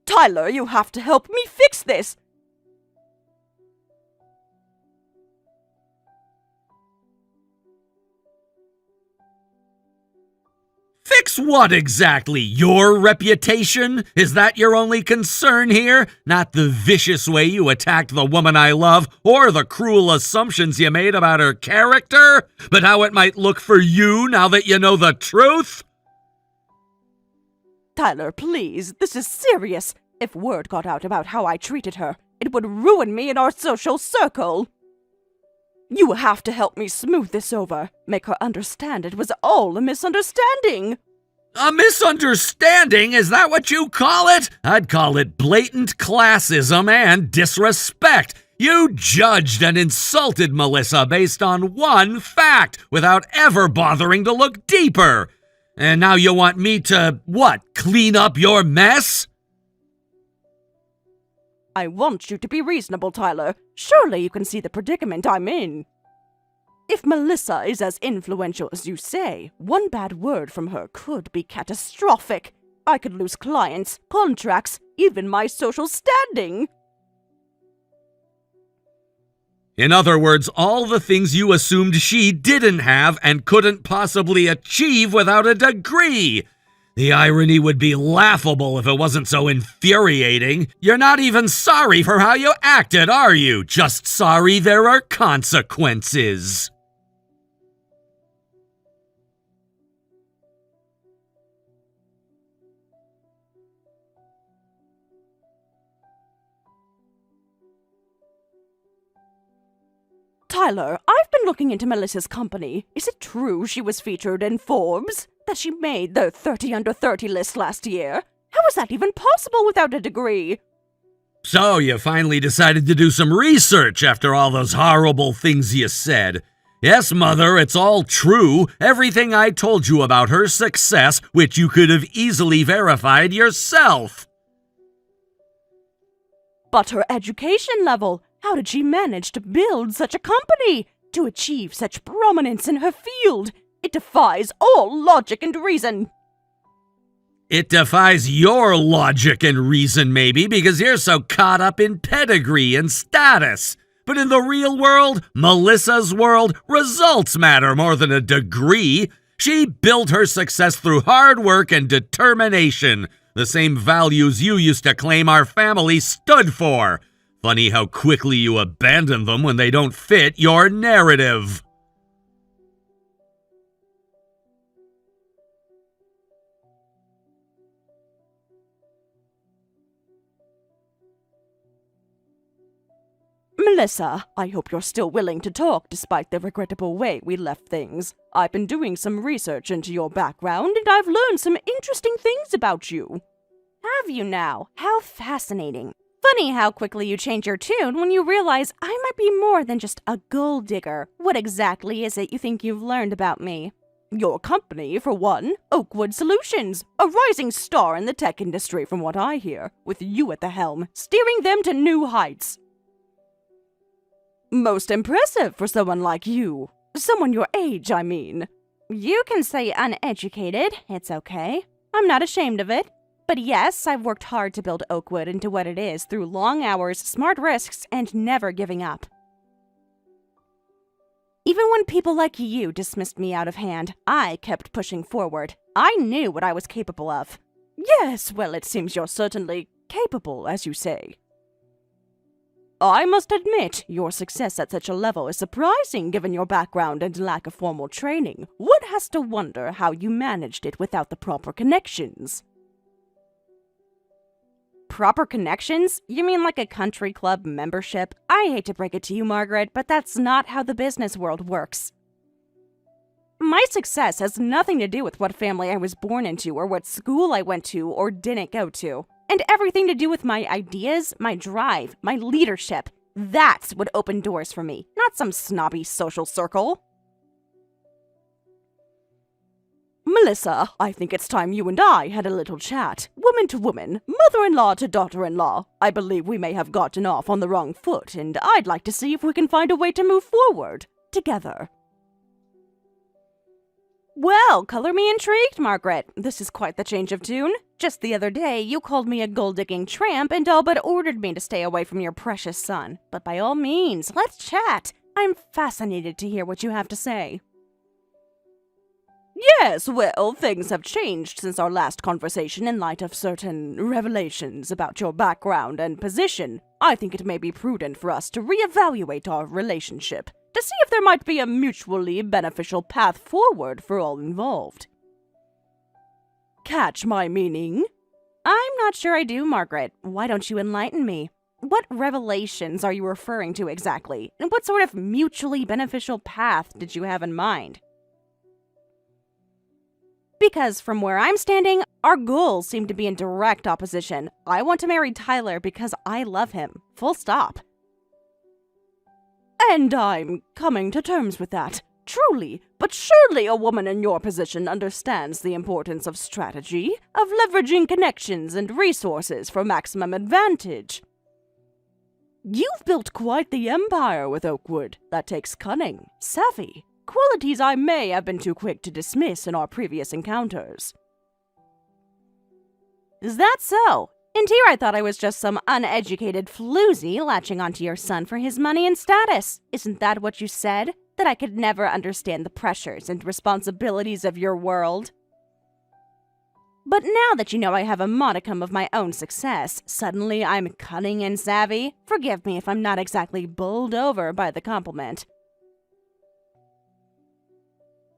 Tyler, you have to help me fix this. Fix what exactly? Your reputation? Is that your only concern here? Not the vicious way you attacked the woman I love, or the cruel assumptions you made about her character, but how it might look for you now that you know the truth? Tyler, please, this is serious. If word got out about how I treated her, it would ruin me in our social circle. You have to help me smooth this over. Make her understand it was all a misunderstanding. A misunderstanding? Is that what you call it? I'd call it blatant classism and disrespect. You judged and insulted Melissa based on one fact without ever bothering to look deeper. And now you want me to, what, clean up your mess? I want you to be reasonable, Tyler. Surely you can see the predicament I'm in. If Melissa is as influential as you say, one bad word from her could be catastrophic. I could lose clients, contracts, even my social standing. In other words, all the things you assumed she didn't have and couldn't possibly achieve without a degree. The irony would be laughable if it wasn't so infuriating. You're not even sorry for how you acted, are you? Just sorry there are consequences. Tyler, I've been looking into Melissa's company. Is it true she was featured in Forbes? That she made the 30 under 30 list last year? How is that even possible without a degree? So you finally decided to do some research after all those horrible things you said. Yes, Mother, it's all true. Everything I told you about her success, which you could have easily verified yourself. But her education level, how did she manage to build such a company? To achieve such prominence in her field? It defies all logic and reason. It defies your logic and reason, maybe, because you're so caught up in pedigree and status. But in the real world, Melissa's world, results matter more than a degree. She built her success through hard work and determination, the same values you used to claim our family stood for. Funny how quickly you abandon them when they don't fit your narrative. Melissa, I hope you're still willing to talk despite the regrettable way we left things. I've been doing some research into your background, and I've learned some interesting things about you. Have you now? How fascinating. Funny how quickly you change your tune when you realize I might be more than just a gold digger. What exactly is it you think you've learned about me? Your company, for one, Oakwood Solutions, a rising star in the tech industry from what I hear, with you at the helm, steering them to new heights. Most impressive for someone like you. Someone your age, I mean. You can say uneducated, it's okay. I'm not ashamed of it. But yes, I've worked hard to build Oakwood into what it is through long hours, smart risks, and never giving up. Even when people like you dismissed me out of hand, I kept pushing forward. I knew what I was capable of. Yes, well, it seems you're certainly capable, as you say. I must admit, your success at such a level is surprising given your background and lack of formal training. One has to wonder how you managed it without the proper connections. Proper connections? You mean like a country club membership? I hate to break it to you, Margaret, but that's not how the business world works. My success has nothing to do with what family I was born into or what school I went to or didn't go to. And everything to do with my ideas, my drive, my leadership. That's what opened doors for me, not some snobby social circle. Melissa, I think it's time you and I had a little chat. Woman to woman, mother-in-law to daughter-in-law. I believe we may have gotten off on the wrong foot, and I'd like to see if we can find a way to move forward together. Well, color me intrigued, Margaret. This is quite the change of tune. Just the other day, you called me a gold-digging tramp and all but ordered me to stay away from your precious son. But by all means, let's chat. I'm fascinated to hear what you have to say. Yes, well, things have changed since our last conversation in light of certain revelations about your background and position. I think it may be prudent for us to reevaluate our relationship, to see if there might be a mutually beneficial path forward for all involved. Catch my meaning? I'm not sure I do, Margaret. Why don't you enlighten me? What revelations are you referring to exactly? And what sort of mutually beneficial path did you have in mind? Because from where I'm standing, our goals seem to be in direct opposition. I want to marry Tyler because I love him. Full stop. And I'm coming to terms with that. Truly, but surely a woman in your position understands the importance of strategy, of leveraging connections and resources for maximum advantage. You've built quite the empire with Oakwood. That takes cunning, savvy, qualities I may have been too quick to dismiss in our previous encounters. Is that so? And here I thought I was just some uneducated floozy latching onto your son for his money and status. Isn't that what you said? That I could never understand the pressures and responsibilities of your world? But now that you know I have a modicum of my own success, suddenly I'm cunning and savvy? Forgive me if I'm not exactly bowled over by the compliment.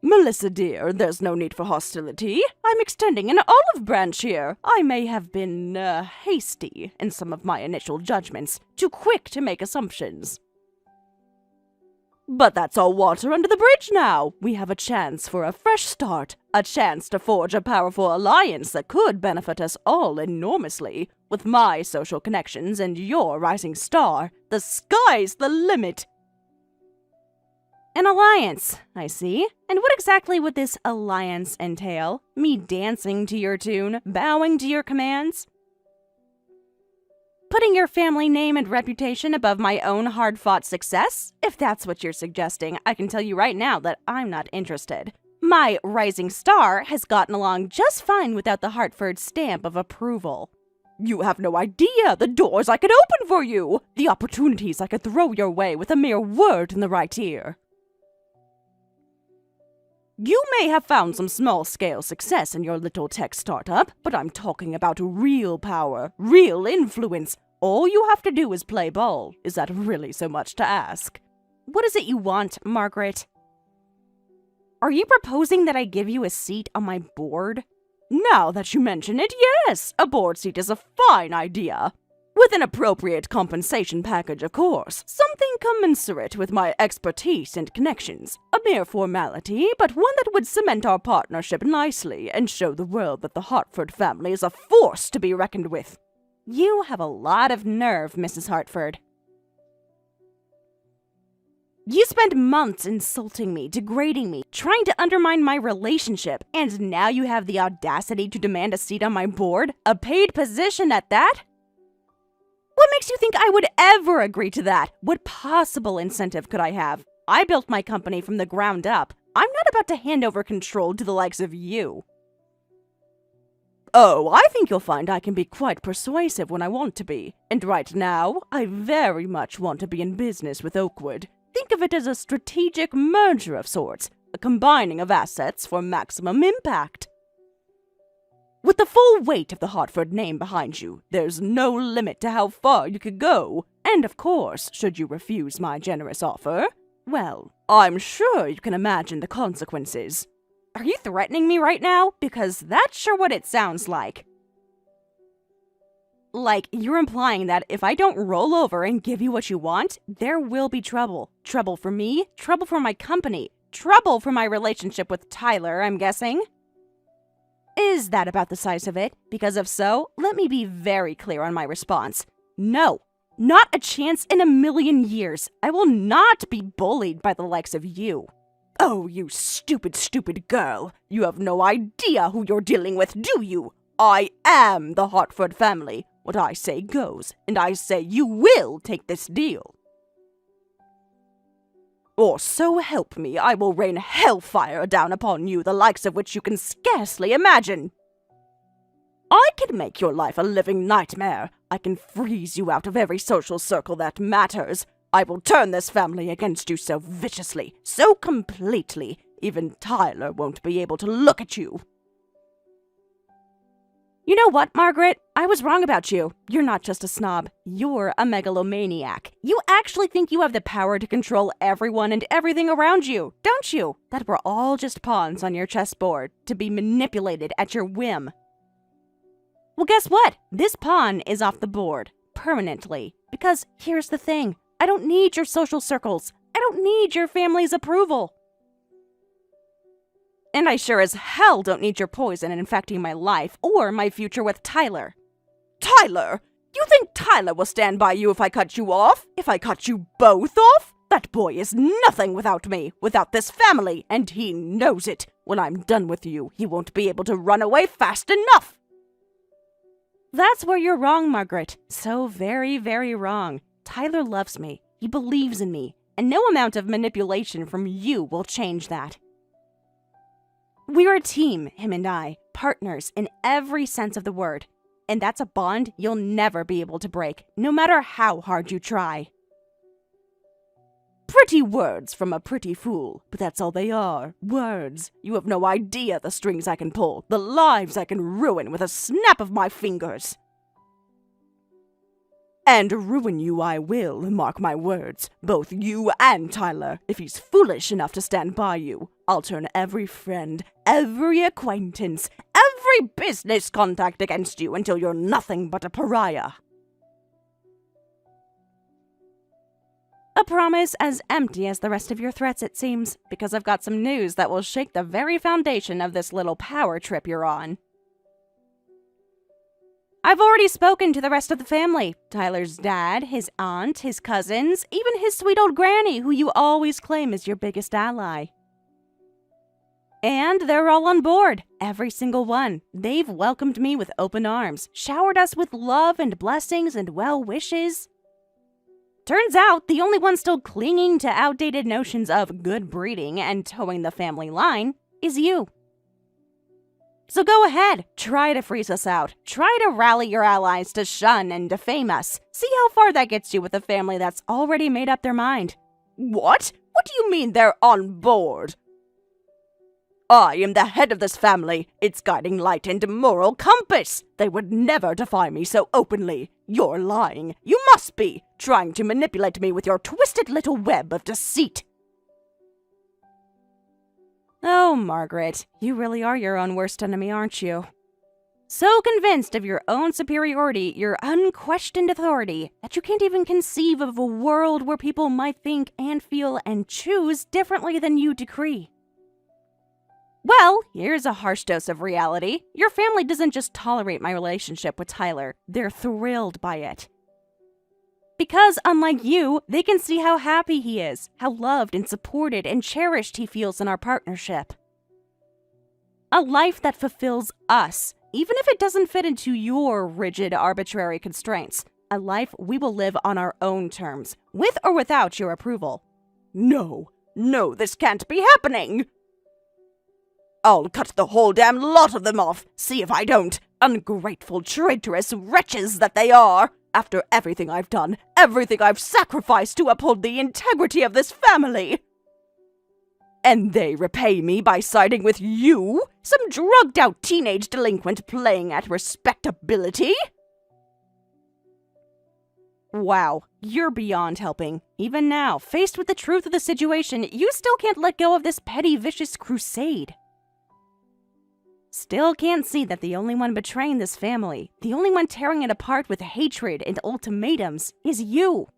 Melissa dear, there's no need for hostility. I'm extending an olive branch here. I may have been, hasty in some of my initial judgments, too quick to make assumptions. But that's all water under the bridge now. We have a chance for a fresh start, a chance to forge a powerful alliance that could benefit us all enormously. With my social connections and your rising star, the sky's the limit. An alliance, I see. And what exactly would this alliance entail? Me dancing to your tune, bowing to your commands? Putting your family name and reputation above my own hard-fought success? If that's what you're suggesting, I can tell you right now that I'm not interested. My rising star has gotten along just fine without the Hartford stamp of approval. You have no idea the doors I could open for you, the opportunities I could throw your way with a mere word in the right ear. You may have found some small-scale success in your little tech startup, but I'm talking about real power, real influence. All you have to do is play ball. Is that really so much to ask? What is it you want, Margaret? Are you proposing that I give you a seat on my board? Now that you mention it, yes, a board seat is a fine idea. With an appropriate compensation package, of course. Something commensurate with my expertise and connections. A mere formality, but one that would cement our partnership nicely and show the world that the Hartford family is a force to be reckoned with. You have a lot of nerve, Mrs. Hartford. You spent months insulting me, degrading me, trying to undermine my relationship, and now you have the audacity to demand a seat on my board? A paid position at that? What makes you think I would ever agree to that? What possible incentive could I have? I built my company from the ground up. I'm not about to hand over control to the likes of you. Oh, I think you'll find I can be quite persuasive when I want to be. And right now, I very much want to be in business with Oakwood. Think of it as a strategic merger of sorts, a combining of assets for maximum impact. With the full weight of the Hartford name behind you, there's no limit to how far you could go. And of course, should you refuse my generous offer, well, I'm sure you can imagine the consequences. Are you threatening me right now? Because that's sure what it sounds like. Like, you're implying that if I don't roll over and give you what you want, there will be trouble. Trouble for me, trouble for my company, trouble for my relationship with Tyler, I'm guessing. Is that about the size of it? Because if so, let me be very clear on my response. No, not a chance in a million years. I will not be bullied by the likes of you. Oh, you stupid, stupid girl. You have no idea who you're dealing with, do you? I am the Hartford family. What I say goes, and I say you will take this deal. Or so help me, I will rain hellfire down upon you, the likes of which you can scarcely imagine. I can make your life a living nightmare. I can freeze you out of every social circle that matters. I will turn this family against you so viciously, so completely, even Tyler won't be able to look at you. You know what, Margaret? I was wrong about you. You're not just a snob. You're a megalomaniac. You actually think you have the power to control everyone and everything around you, don't you? That we're all just pawns on your chessboard, to be manipulated at your whim. Well, guess what? This pawn is off the board, permanently. Because here's the thing. I don't need your social circles. I don't need your family's approval. And I sure as hell don't need your poison infecting my life or my future with Tyler. Tyler? You think Tyler will stand by you if I cut you off? If I cut you both off? That boy is nothing without me, without this family, and he knows it. When I'm done with you, he won't be able to run away fast enough. That's where you're wrong, Margaret. So very, very wrong. Tyler loves me. He believes in me. And no amount of manipulation from you will change that. We're a team, him and I, partners in every sense of the word. And that's a bond you'll never be able to break, no matter how hard you try. Pretty words from a pretty fool, but that's all they are, words. You have no idea the strings I can pull, the lives I can ruin with a snap of my fingers. And ruin you I will, mark my words, both you and Tyler, if he's foolish enough to stand by you. I'll turn every friend, every acquaintance, every business contact against you until you're nothing but a pariah. A promise as empty as the rest of your threats, it seems, because I've got some news that will shake the very foundation of this little power trip you're on. I've already spoken to the rest of the family. Tyler's dad, his aunt, his cousins, even his sweet old granny, who you always claim is your biggest ally. And they're all on board, every single one. They've welcomed me with open arms, showered us with love and blessings and well wishes. Turns out the only one still clinging to outdated notions of good breeding and towing the family line is you. So go ahead, try to freeze us out. Try to rally your allies to shun and defame us. See how far that gets you with a family that's already made up their mind. What? What do you mean they're on board? I am the head of this family, its guiding light and moral compass. They would never defy me so openly. You're lying. You must be, trying to manipulate me with your twisted little web of deceit. Oh, Margaret, you really are your own worst enemy, aren't you? So convinced of your own superiority, your unquestioned authority, that you can't even conceive of a world where people might think and feel and choose differently than you decree. Well, here's a harsh dose of reality. Your family doesn't just tolerate my relationship with Tyler, they're thrilled by it. Because, unlike you, they can see how happy he is, how loved and supported and cherished he feels in our partnership. A life that fulfills us, even if it doesn't fit into your rigid, arbitrary constraints. A life we will live on our own terms, with or without your approval. No, this can't be happening! I'll cut the whole damn lot of them off, see if I don't. Ungrateful, traitorous wretches that they are! After everything I've done, everything I've sacrificed to uphold the integrity of this family! And they repay me by siding with you? Some drugged-out teenage delinquent playing at respectability? Wow, you're beyond helping. Even now, faced with the truth of the situation, you still can't let go of this petty, vicious crusade. Still can't see that the only one betraying this family, the only one tearing it apart with hatred and ultimatums, is you.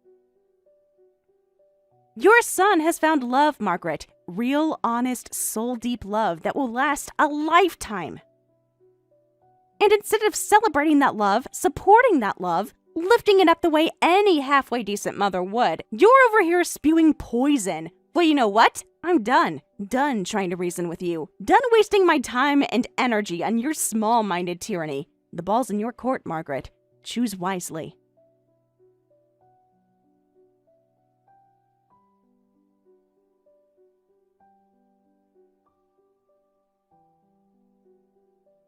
Your son has found love, Margaret. Real, honest, soul-deep love that will last a lifetime. And instead of celebrating that love, supporting that love, lifting it up the way any halfway decent mother would, you're over here spewing poison. Well, you know what? I'm done. Done trying to reason with you. Done wasting my time and energy on your small-minded tyranny. The ball's in your court, Margaret. Choose wisely.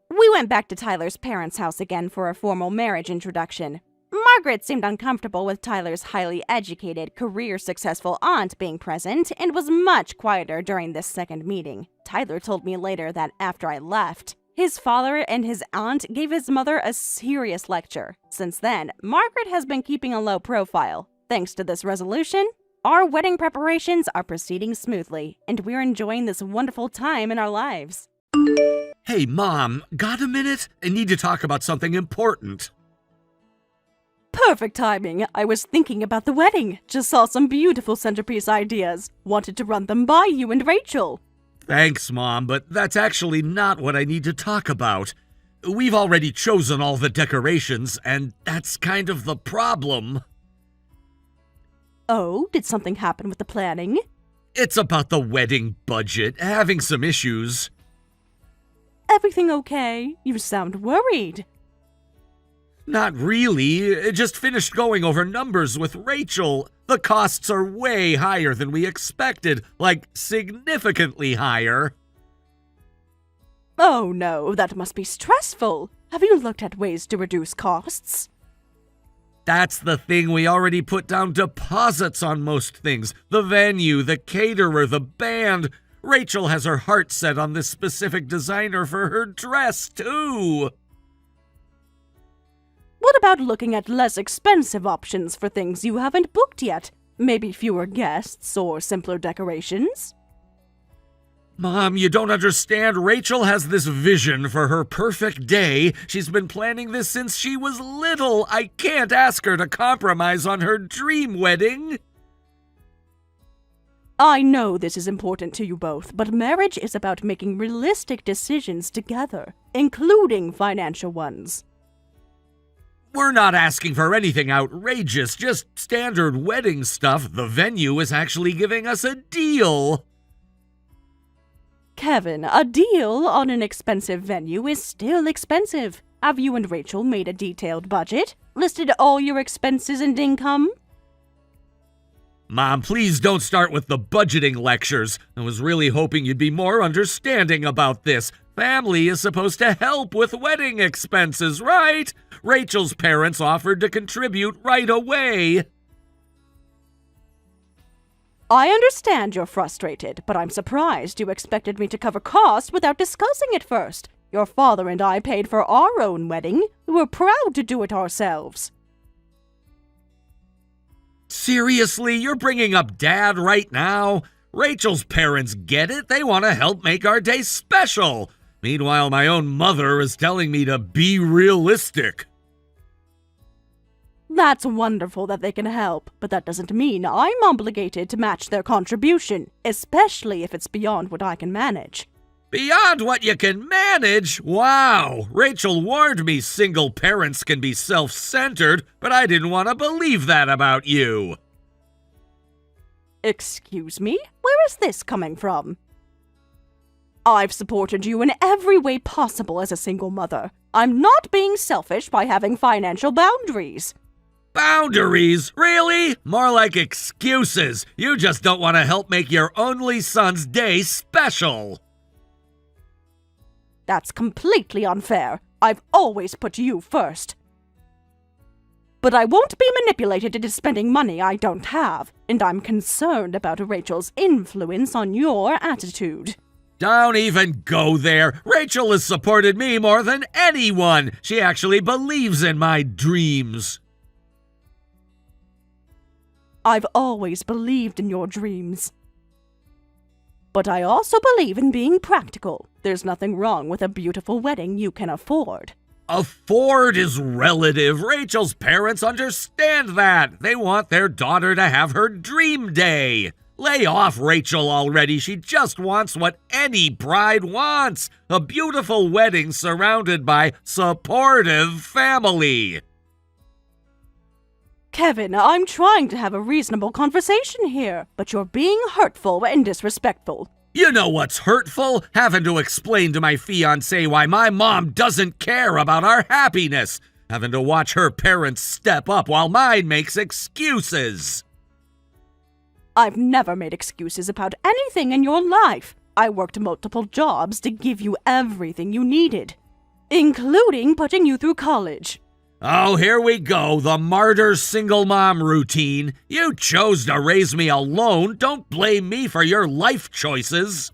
We went back to Tyler's parents' house again for a formal marriage introduction. Margaret seemed uncomfortable with Tyler's highly educated, career-successful aunt being present and was much quieter during this second meeting. Tyler told me later that after I left, his father and his aunt gave his mother a serious lecture. Since then, Margaret has been keeping a low profile. Thanks to this resolution, our wedding preparations are proceeding smoothly, and we're enjoying this wonderful time in our lives. Hey, Mom, got a minute? I need to talk about something important. Perfect timing. I was thinking about the wedding. Just saw some beautiful centerpiece ideas. Wanted to run them by you and Rachel. Thanks, Mom, but that's actually not what I need to talk about. We've already chosen all the decorations, and that's kind of the problem. Oh, did something happen with the planning? It's about the wedding budget, having some issues. Everything okay? You sound worried. Not really. Just finished going over numbers with Rachel. The costs are way higher than we expected, like significantly higher. Oh no, that must be stressful. Have you looked at ways to reduce costs? That's the thing, we already put down deposits on most things. The venue, the caterer, the band. Rachel has her heart set on this specific designer for her dress, too. What about looking at less expensive options for things you haven't booked yet? Maybe fewer guests or simpler decorations? Mom, you don't understand. Rachel has this vision for her perfect day. She's been planning this since she was little. I can't ask her to compromise on her dream wedding. I know this is important to you both, but marriage is about making realistic decisions together, including financial ones. We're not asking for anything outrageous, just standard wedding stuff. The venue is actually giving us a deal. Kevin, a deal on an expensive venue is still expensive. Have you and Rachel made a detailed budget? Listed all your expenses and income? Mom, please don't start with the budgeting lectures. I was really hoping you'd be more understanding about this. Family is supposed to help with wedding expenses, right? Rachel's parents offered to contribute right away. I understand you're frustrated, but I'm surprised you expected me to cover costs without discussing it first. Your father and I paid for our own wedding. We were proud to do it ourselves. Seriously, you're bringing up Dad right now? Rachel's parents get it. They want to help make our day special. Meanwhile, my own mother is telling me to be realistic. That's wonderful that they can help, but that doesn't mean I'm obligated to match their contribution, especially if it's beyond what I can manage. Beyond what you can manage? Wow! Rachel warned me single parents can be self-centered, but I didn't want to believe that about you. Excuse me? Where is this coming from? I've supported you in every way possible as a single mother. I'm not being selfish by having financial boundaries. Boundaries? Really? More like excuses. You just don't want to help make your only son's day special. That's completely unfair. I've always put you first. But I won't be manipulated into spending money I don't have, and I'm concerned about Rachel's influence on your attitude. Don't even go there. Rachel has supported me more than anyone. She actually believes in my dreams. I've always believed in your dreams. But I also believe in being practical. There's nothing wrong with a beautiful wedding you can afford. Afford is relative. Rachel's parents understand that. They want their daughter to have her dream day. Lay off Rachel already. She just wants what any bride wants. A beautiful wedding surrounded by supportive family. Kevin, I'm trying to have a reasonable conversation here, but you're being hurtful and disrespectful. You know what's hurtful? Having to explain to my fiancé why my mom doesn't care about our happiness. Having to watch her parents step up while mine makes excuses. I've never made excuses about anything in your life. I worked multiple jobs to give you everything you needed, including putting you through college. Oh, here we go, the martyr single mom routine. You chose to raise me alone. Don't blame me for your life choices.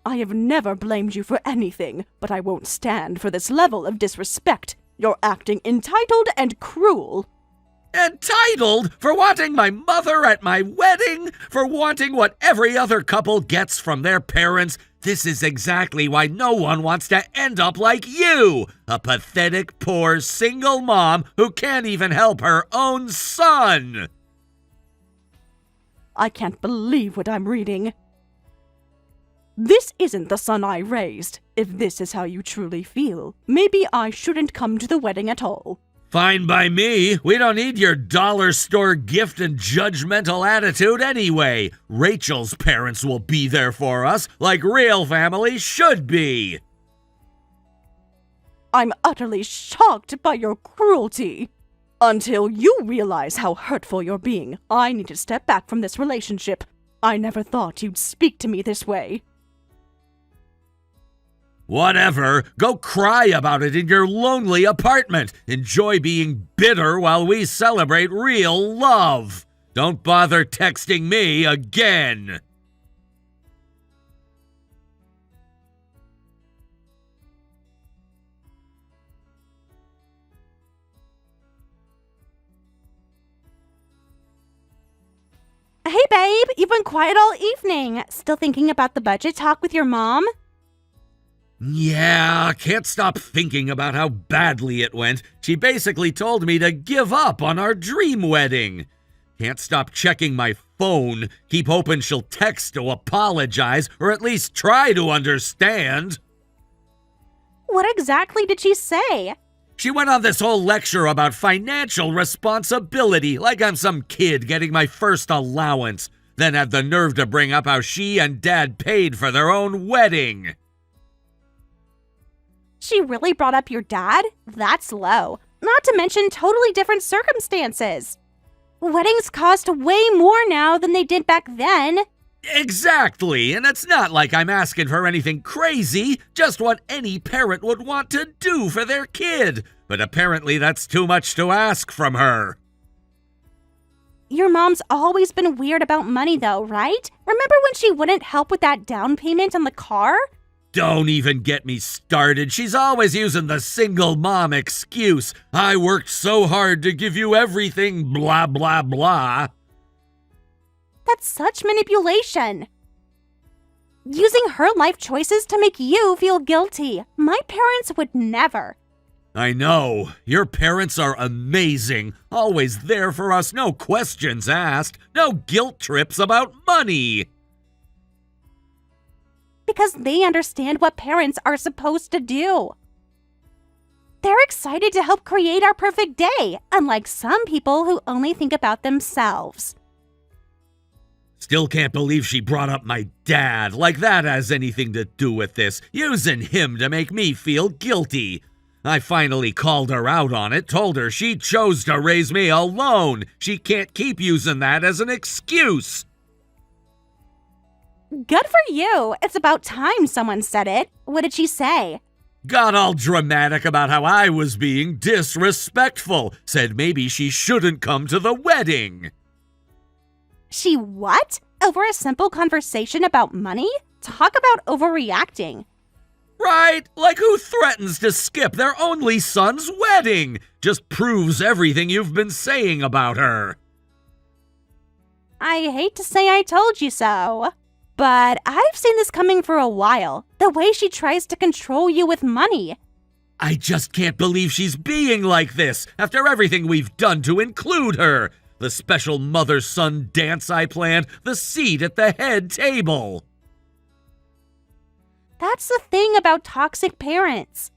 I have never blamed you for anything, but I won't stand for this level of disrespect. You're acting entitled and cruel. Entitled? For wanting my mother at my wedding? For wanting what every other couple gets from their parents? This is exactly why no one wants to end up like you, a pathetic, poor, single mom who can't even help her own son. I can't believe what I'm reading. This isn't the son I raised. If this is how you truly feel, maybe I shouldn't come to the wedding at all. Fine by me. We don't need your dollar store gift and judgmental attitude anyway. Rachel's parents will be there for us, like real families should be. I'm utterly shocked by your cruelty. Until you realize how hurtful you're being, I need to step back from this relationship. I never thought you'd speak to me this way. Whatever. Go cry about it in your lonely apartment. Enjoy being bitter while we celebrate real love. Don't bother texting me again. Hey babe, you've been quiet all evening. Still thinking about the budget talk with your mom? Yeah, can't stop thinking about how badly it went. She basically told me to give up on our dream wedding. Can't stop checking my phone. Keep hoping she'll text to apologize, or at least try to understand. What exactly did she say? She went on this whole lecture about financial responsibility, like I'm some kid getting my first allowance. Then had the nerve to bring up how she and Dad paid for their own wedding. She really brought up your dad? That's low. Not to mention totally different circumstances. Weddings cost way more now than they did back then. Exactly, and it's not like I'm asking for anything crazy, just what any parent would want to do for their kid. But apparently that's too much to ask from her. Your mom's always been weird about money though, right? Remember when she wouldn't help with that down payment on the car? Don't even get me started. She's always using the single mom excuse. I worked so hard to give you everything, blah, blah, blah. That's such manipulation. using her life choices to make you feel guilty. My parents would never. I know. Your parents are amazing. Always there for us, no questions asked. No guilt trips about money. Because they understand what parents are supposed to do. They're excited to help create our perfect day, unlike some people who only think about themselves. Still can't believe she brought up my dad, like that has anything to do with this, using him to make me feel guilty. I finally called her out on it, told her she chose to raise me alone. She can't keep using that as an excuse. Good for you. It's about time someone said it. What did she say? Got all dramatic about how I was being disrespectful. Said maybe she shouldn't come to the wedding. She what? Over a simple conversation about money? Talk about overreacting. Right? Like who threatens to skip their only son's wedding? Just proves everything you've been saying about her. I hate to say I told you so, but I've seen this coming for a while. The way she tries to control you with money. I just can't believe she's being like this after everything we've done to include her. The special mother-son dance I planned, the seat at the head table. That's the thing about toxic parents.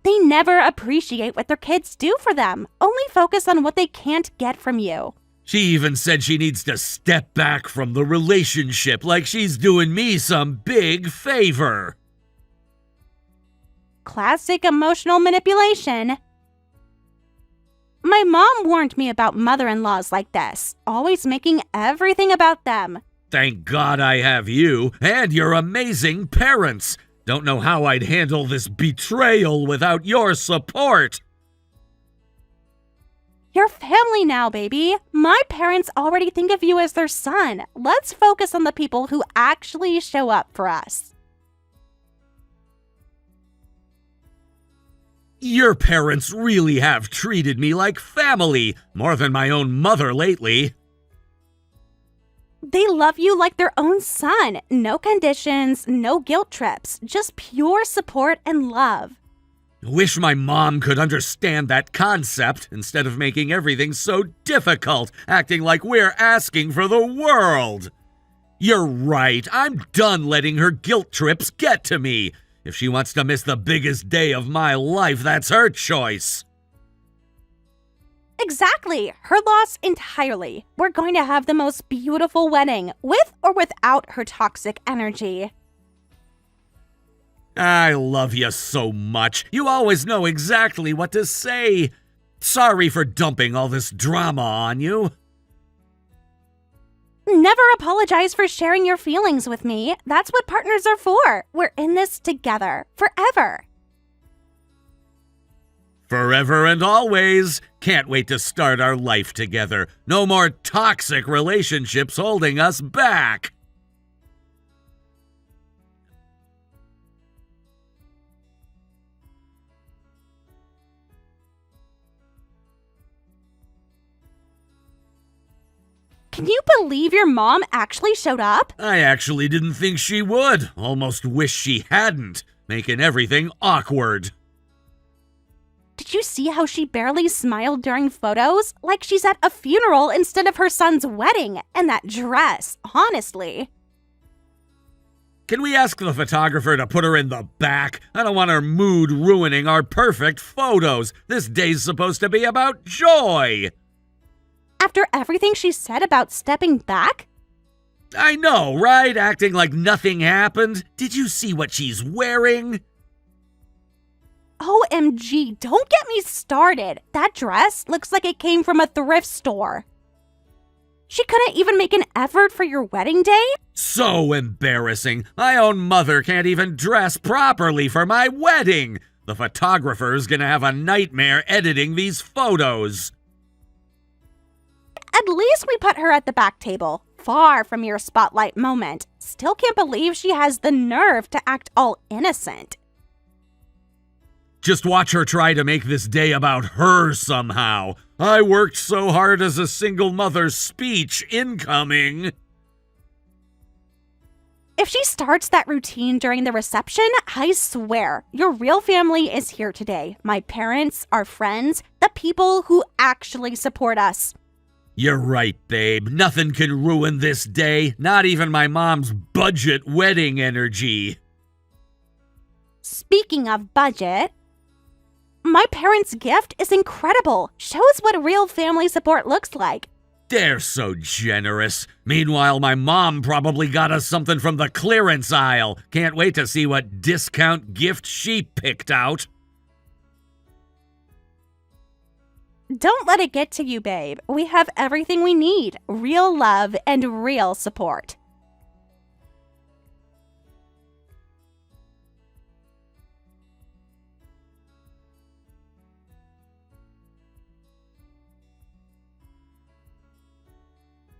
They never appreciate what their kids do for them, only focus on what they can't get from you. She even said she needs to step back from the relationship like she's doing me some big favor. Classic emotional manipulation. My mom warned me about mother-in-laws like this, always making everything about them. Thank God I have you and your amazing parents. Don't know how I'd handle this betrayal without your support. You're family now, baby. My parents already think of you as their son. Let's focus on the people who actually show up for us. Your parents really have treated me like family, more than my own mother lately. They love you like their own son. No conditions, no guilt trips, just pure support and love. Wish my mom could understand that concept instead of making everything so difficult, acting like we're asking for the world. You're right, I'm done letting her guilt trips get to me. If she wants to miss the biggest day of my life, that's her choice. Exactly. Her loss entirely. We're going to have the most beautiful wedding, with or without her toxic energy. I love you so much. You always know exactly what to say. Sorry for dumping all this drama on you. Never apologize for sharing your feelings with me. That's what partners are for. We're in this together, forever. Forever and always. Can't wait to start our life together. No more toxic relationships holding us back. Can you believe your mom actually showed up? I actually didn't think she would. Almost wish she hadn't, making everything awkward. Did you see how she barely smiled during photos? Like she's at a funeral instead of her son's wedding. And that dress, honestly. Can we ask the photographer to put her in the back? I don't want her mood ruining our perfect photos. This day's supposed to be about joy. After everything she said about stepping back? I know, right? Acting like nothing happened. Did you see what she's wearing? OMG, don't get me started. That dress looks like it came from a thrift store. She couldn't even make an effort for your wedding day? So embarrassing. My own mother can't even dress properly for my wedding. The photographer's gonna have a nightmare editing these photos. At least we put her at the back table, far from your spotlight moment. Still can't believe she has the nerve to act all innocent. Just watch her try to make this day about her somehow. I worked so hard as a single mother's speech incoming. If she starts that routine during the reception, I swear, your real family is here today. My parents, our friends, the people who actually support us. You're right, babe. Nothing can ruin this day, not even my mom's budget wedding energy. Speaking of budget, my parents' gift is incredible. Shows what real family support looks like. They're so generous. Meanwhile, my mom probably got us something from the clearance aisle. Can't wait to see what discount gift she picked out. Don't let it get to you, babe. We have everything we need. Real love and real support.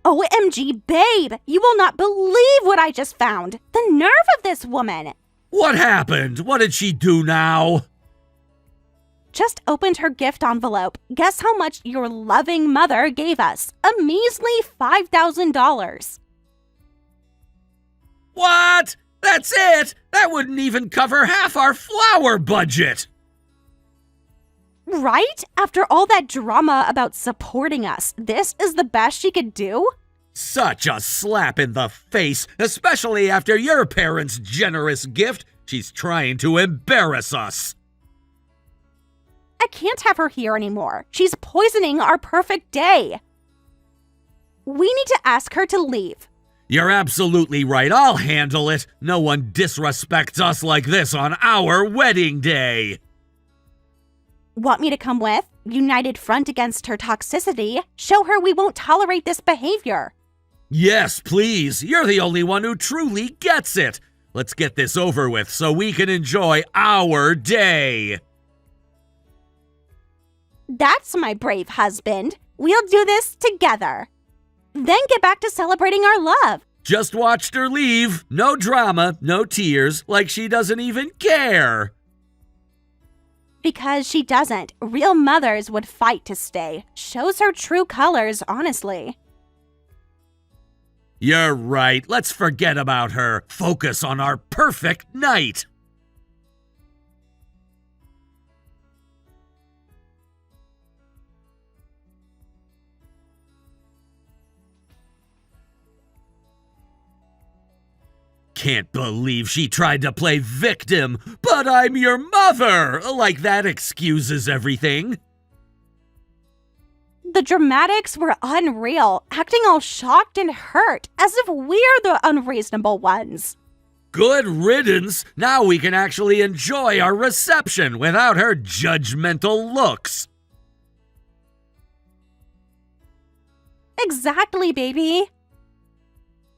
OMG, babe! You will not believe what I just found! The nerve of this woman! What happened? What did she do now? Just opened her gift envelope. Guess how much your loving mother gave us? A measly $5,000. What? That's it? That wouldn't even cover half our flower budget. Right? After all that drama about supporting us, this is the best she could do? Such a slap in the face, especially after your parents' generous gift. She's trying to embarrass us. I can't have her here anymore. She's poisoning our perfect day. We need to ask her to leave. You're absolutely right. I'll handle it. No one disrespects us like this on our wedding day. Want me to come with? United front against her toxicity. Show her we won't tolerate this behavior. Yes, please. You're the only one who truly gets it. Let's get this over with so we can enjoy our day. That's my brave husband. We'll do this together. Then get back to celebrating our love. Just watched her leave. No drama, no tears, like she doesn't even care. Because she doesn't. Real mothers would fight to stay. Shows her true colors, honestly. You're right. Let's forget about her. Focus on our perfect night. Can't believe she tried to play victim, but I'm your mother! Like that excuses everything. The dramatics were unreal, acting all shocked and hurt, as if we're the unreasonable ones. Good riddance! Now we can actually enjoy our reception without her judgmental looks. Exactly, baby.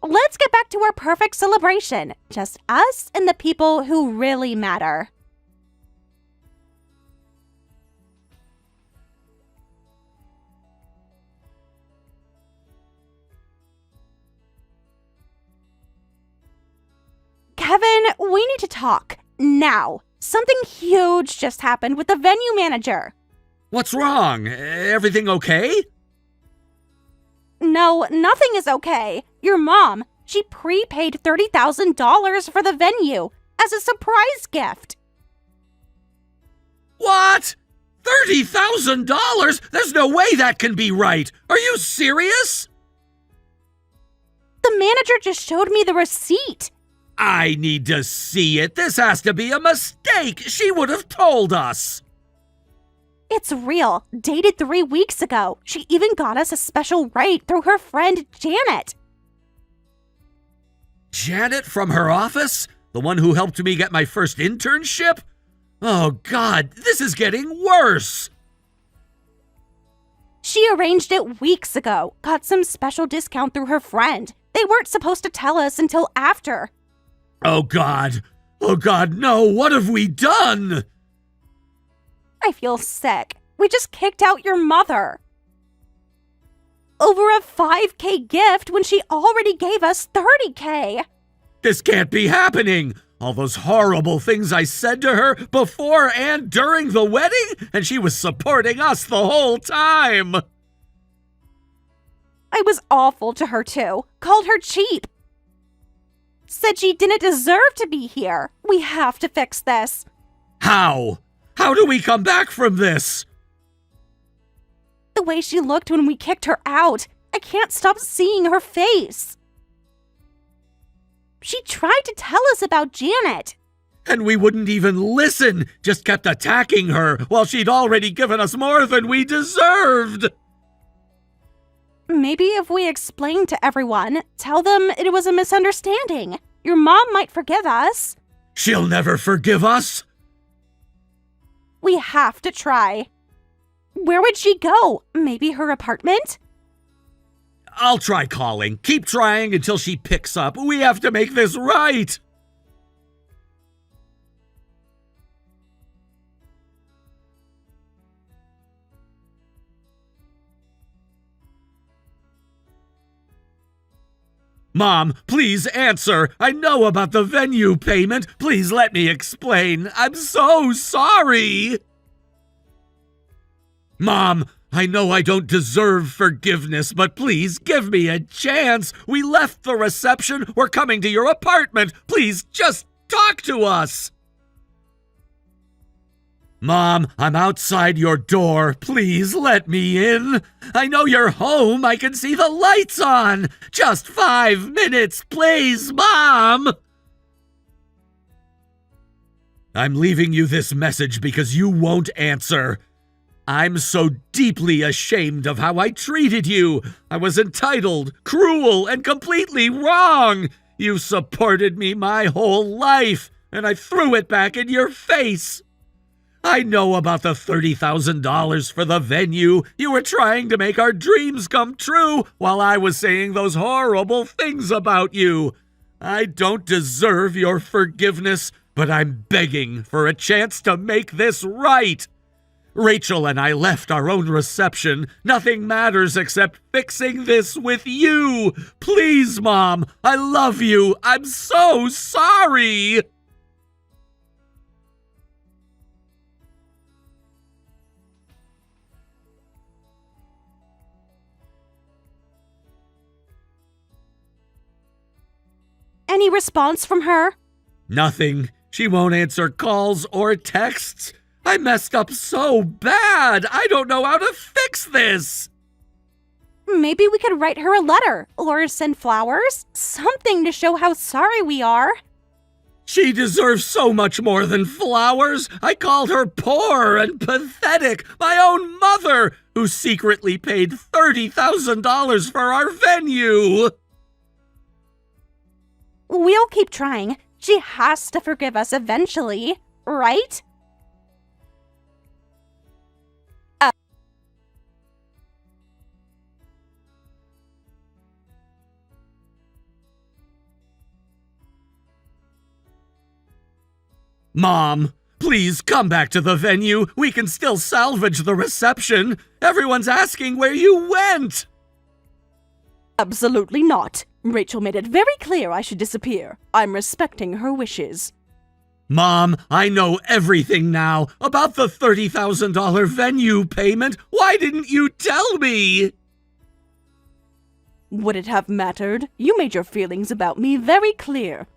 Let's get back to our perfect celebration. Just us and the people who really matter. Kevin, we need to talk. Now. Something huge just happened with the venue manager. What's wrong? Everything okay? No, nothing is okay. Your mom, she prepaid $30,000 for the venue as a surprise gift. What? $30,000? There's no way that can be right. Are you serious? The manager just showed me the receipt. I need to see it. This has to be a mistake. She would have told us. It's real. Dated 3 weeks ago. She even got us a special rate through her friend Janet. Janet from her office? The one who helped me get my first internship? Oh God, this is getting worse. She arranged it weeks ago. Got some special discount through her friend. They weren't supposed to tell us until after. Oh God. Oh God, no. What have we done? I feel sick. We just kicked out your mother. Over a $5,000 gift when she already gave us $30,000. This can't be happening. All those horrible things I said to her before and during the wedding, and she was supporting us the whole time. I was awful to her too. Called her cheap. said she didn't deserve to be here. We have to fix this. How? How do we come back from this? The way she looked when we kicked her out. I can't stop seeing her face. She tried to tell us about Janet. And we wouldn't even listen, just kept attacking her while she'd already given us more than we deserved. Maybe if we explain to everyone, tell them it was a misunderstanding. Your mom might forgive us. She'll never forgive us. We have to try. Where would she go? Maybe her apartment? I'll try calling. Keep trying until she picks up. We have to make this right. Mom, please answer. I know about the venue payment. Please let me explain. I'm so sorry. Mom, I know I don't deserve forgiveness, but please give me a chance. We left the reception. We're coming to your apartment. Please just talk to us. Mom, I'm outside your door. Please let me in. I know you're home. I can see the lights on. Just 5 minutes, please, Mom. I'm leaving you this message because you won't answer. I'm so deeply ashamed of how I treated you. I was entitled, cruel, and completely wrong. You supported me my whole life, and I threw it back in your face. I know about the $30,000 for the venue. You were trying to make our dreams come true while I was saying those horrible things about you. I don't deserve your forgiveness, but I'm begging for a chance to make this right. Rachel and I left our own reception. Nothing matters except fixing this with you. Please, Mom, I love you. I'm so sorry. Any response from her? Nothing. She won't answer calls or texts. I messed up so bad. I don't know how to fix this. Maybe we could write her a letter or send flowers. Something to show how sorry we are. She deserves so much more than flowers. I called her poor and pathetic. My own mother, who secretly paid $30,000 for our venue. We'll keep trying. She has to forgive us eventually, right? Mom, please come back to the venue. We can still salvage the reception. Everyone's asking where you went. Absolutely not. Rachel made it very clear I should disappear. I'm respecting her wishes. Mom, I know everything now about the $30,000 venue payment. Why didn't you tell me? Would it have mattered? You made your feelings about me very clear.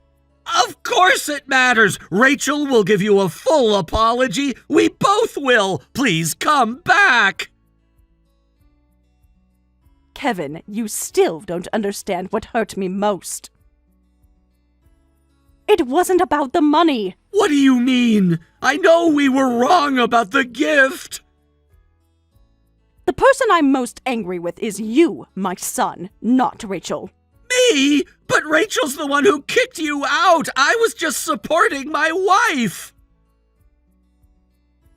Of course it matters. Rachel will give you a full apology. We both will. Please come back. Kevin, you still don't understand what hurt me most. It wasn't about the money. What do you mean? I know we were wrong about the gift. The person I'm most angry with is you, my son, not Rachel. Me? But Rachel's the one who kicked you out. I was just supporting my wife.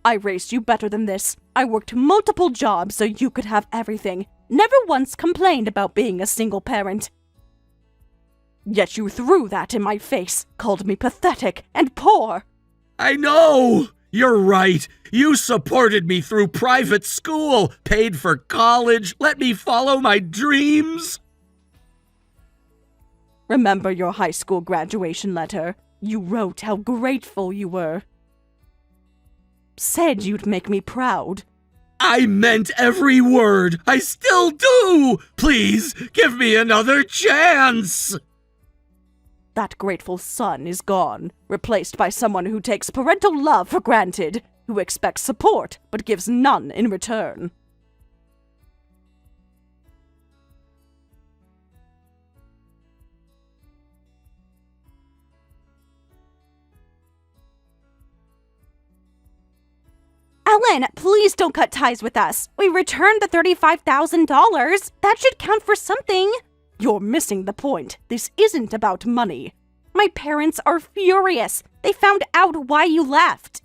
I raised you better than this. I worked multiple jobs so you could have everything. Never once complained about being a single parent. Yet you threw that in my face, called me pathetic and poor. I know. You're right. You supported me through private school, paid for college, let me follow my dreams. Remember your high school graduation letter? You wrote how grateful you were. Said you'd make me proud. I meant every word. I still do. Please, give me another chance. That grateful son is gone, replaced by someone who takes parental love for granted, who expects support but gives none in return. Ellen, please don't cut ties with us. We returned the $35,000. That should count for something. You're missing the point. This isn't about money. My parents are furious. They found out why you left.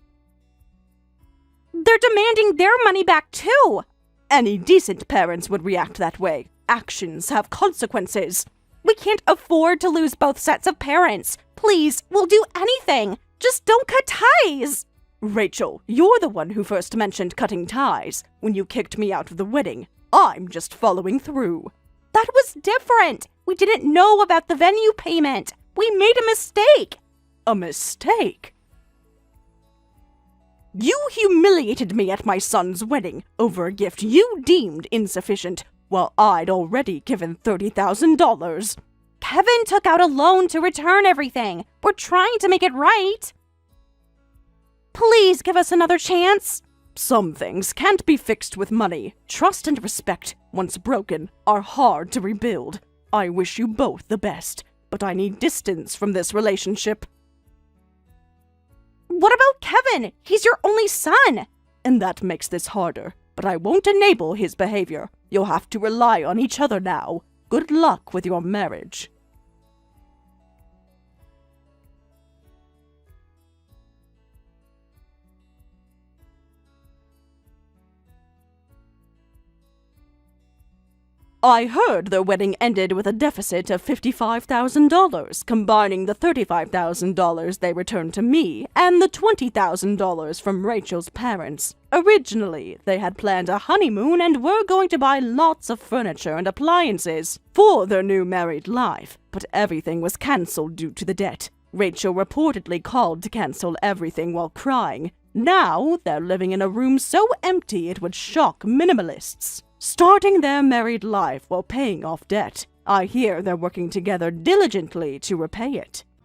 They're demanding their money back too. Any decent parents would react that way. Actions have consequences. We can't afford to lose both sets of parents. Please, we'll do anything. Just don't cut ties. Rachel, you're the one who first mentioned cutting ties when you kicked me out of the wedding. I'm just following through. That was different. We didn't know about the venue payment. We made a mistake. A mistake? You humiliated me at my son's wedding over a gift you deemed insufficient, while I'd already given $30,000. Kevin took out a loan to return everything. We're trying to make it right. Please give us another chance. Some things can't be fixed with money. Trust and respect, once broken, are hard to rebuild. I wish you both the best, but I need distance from this relationship. What about Kevin? He's your only son. And that makes this harder, but I won't enable his behavior. You'll have to rely on each other now. Good luck with your marriage. I heard their wedding ended with a deficit of $55,000, combining the $35,000 they returned to me and the $20,000 from Rachel's parents. Originally, they had planned a honeymoon and were going to buy lots of furniture and appliances for their new married life, but everything was cancelled due to the debt. Rachel reportedly called to cancel everything while crying. Now, they're living in a room so empty it would shock minimalists, starting their married life while paying off debt. I hear they're working together diligently to repay it.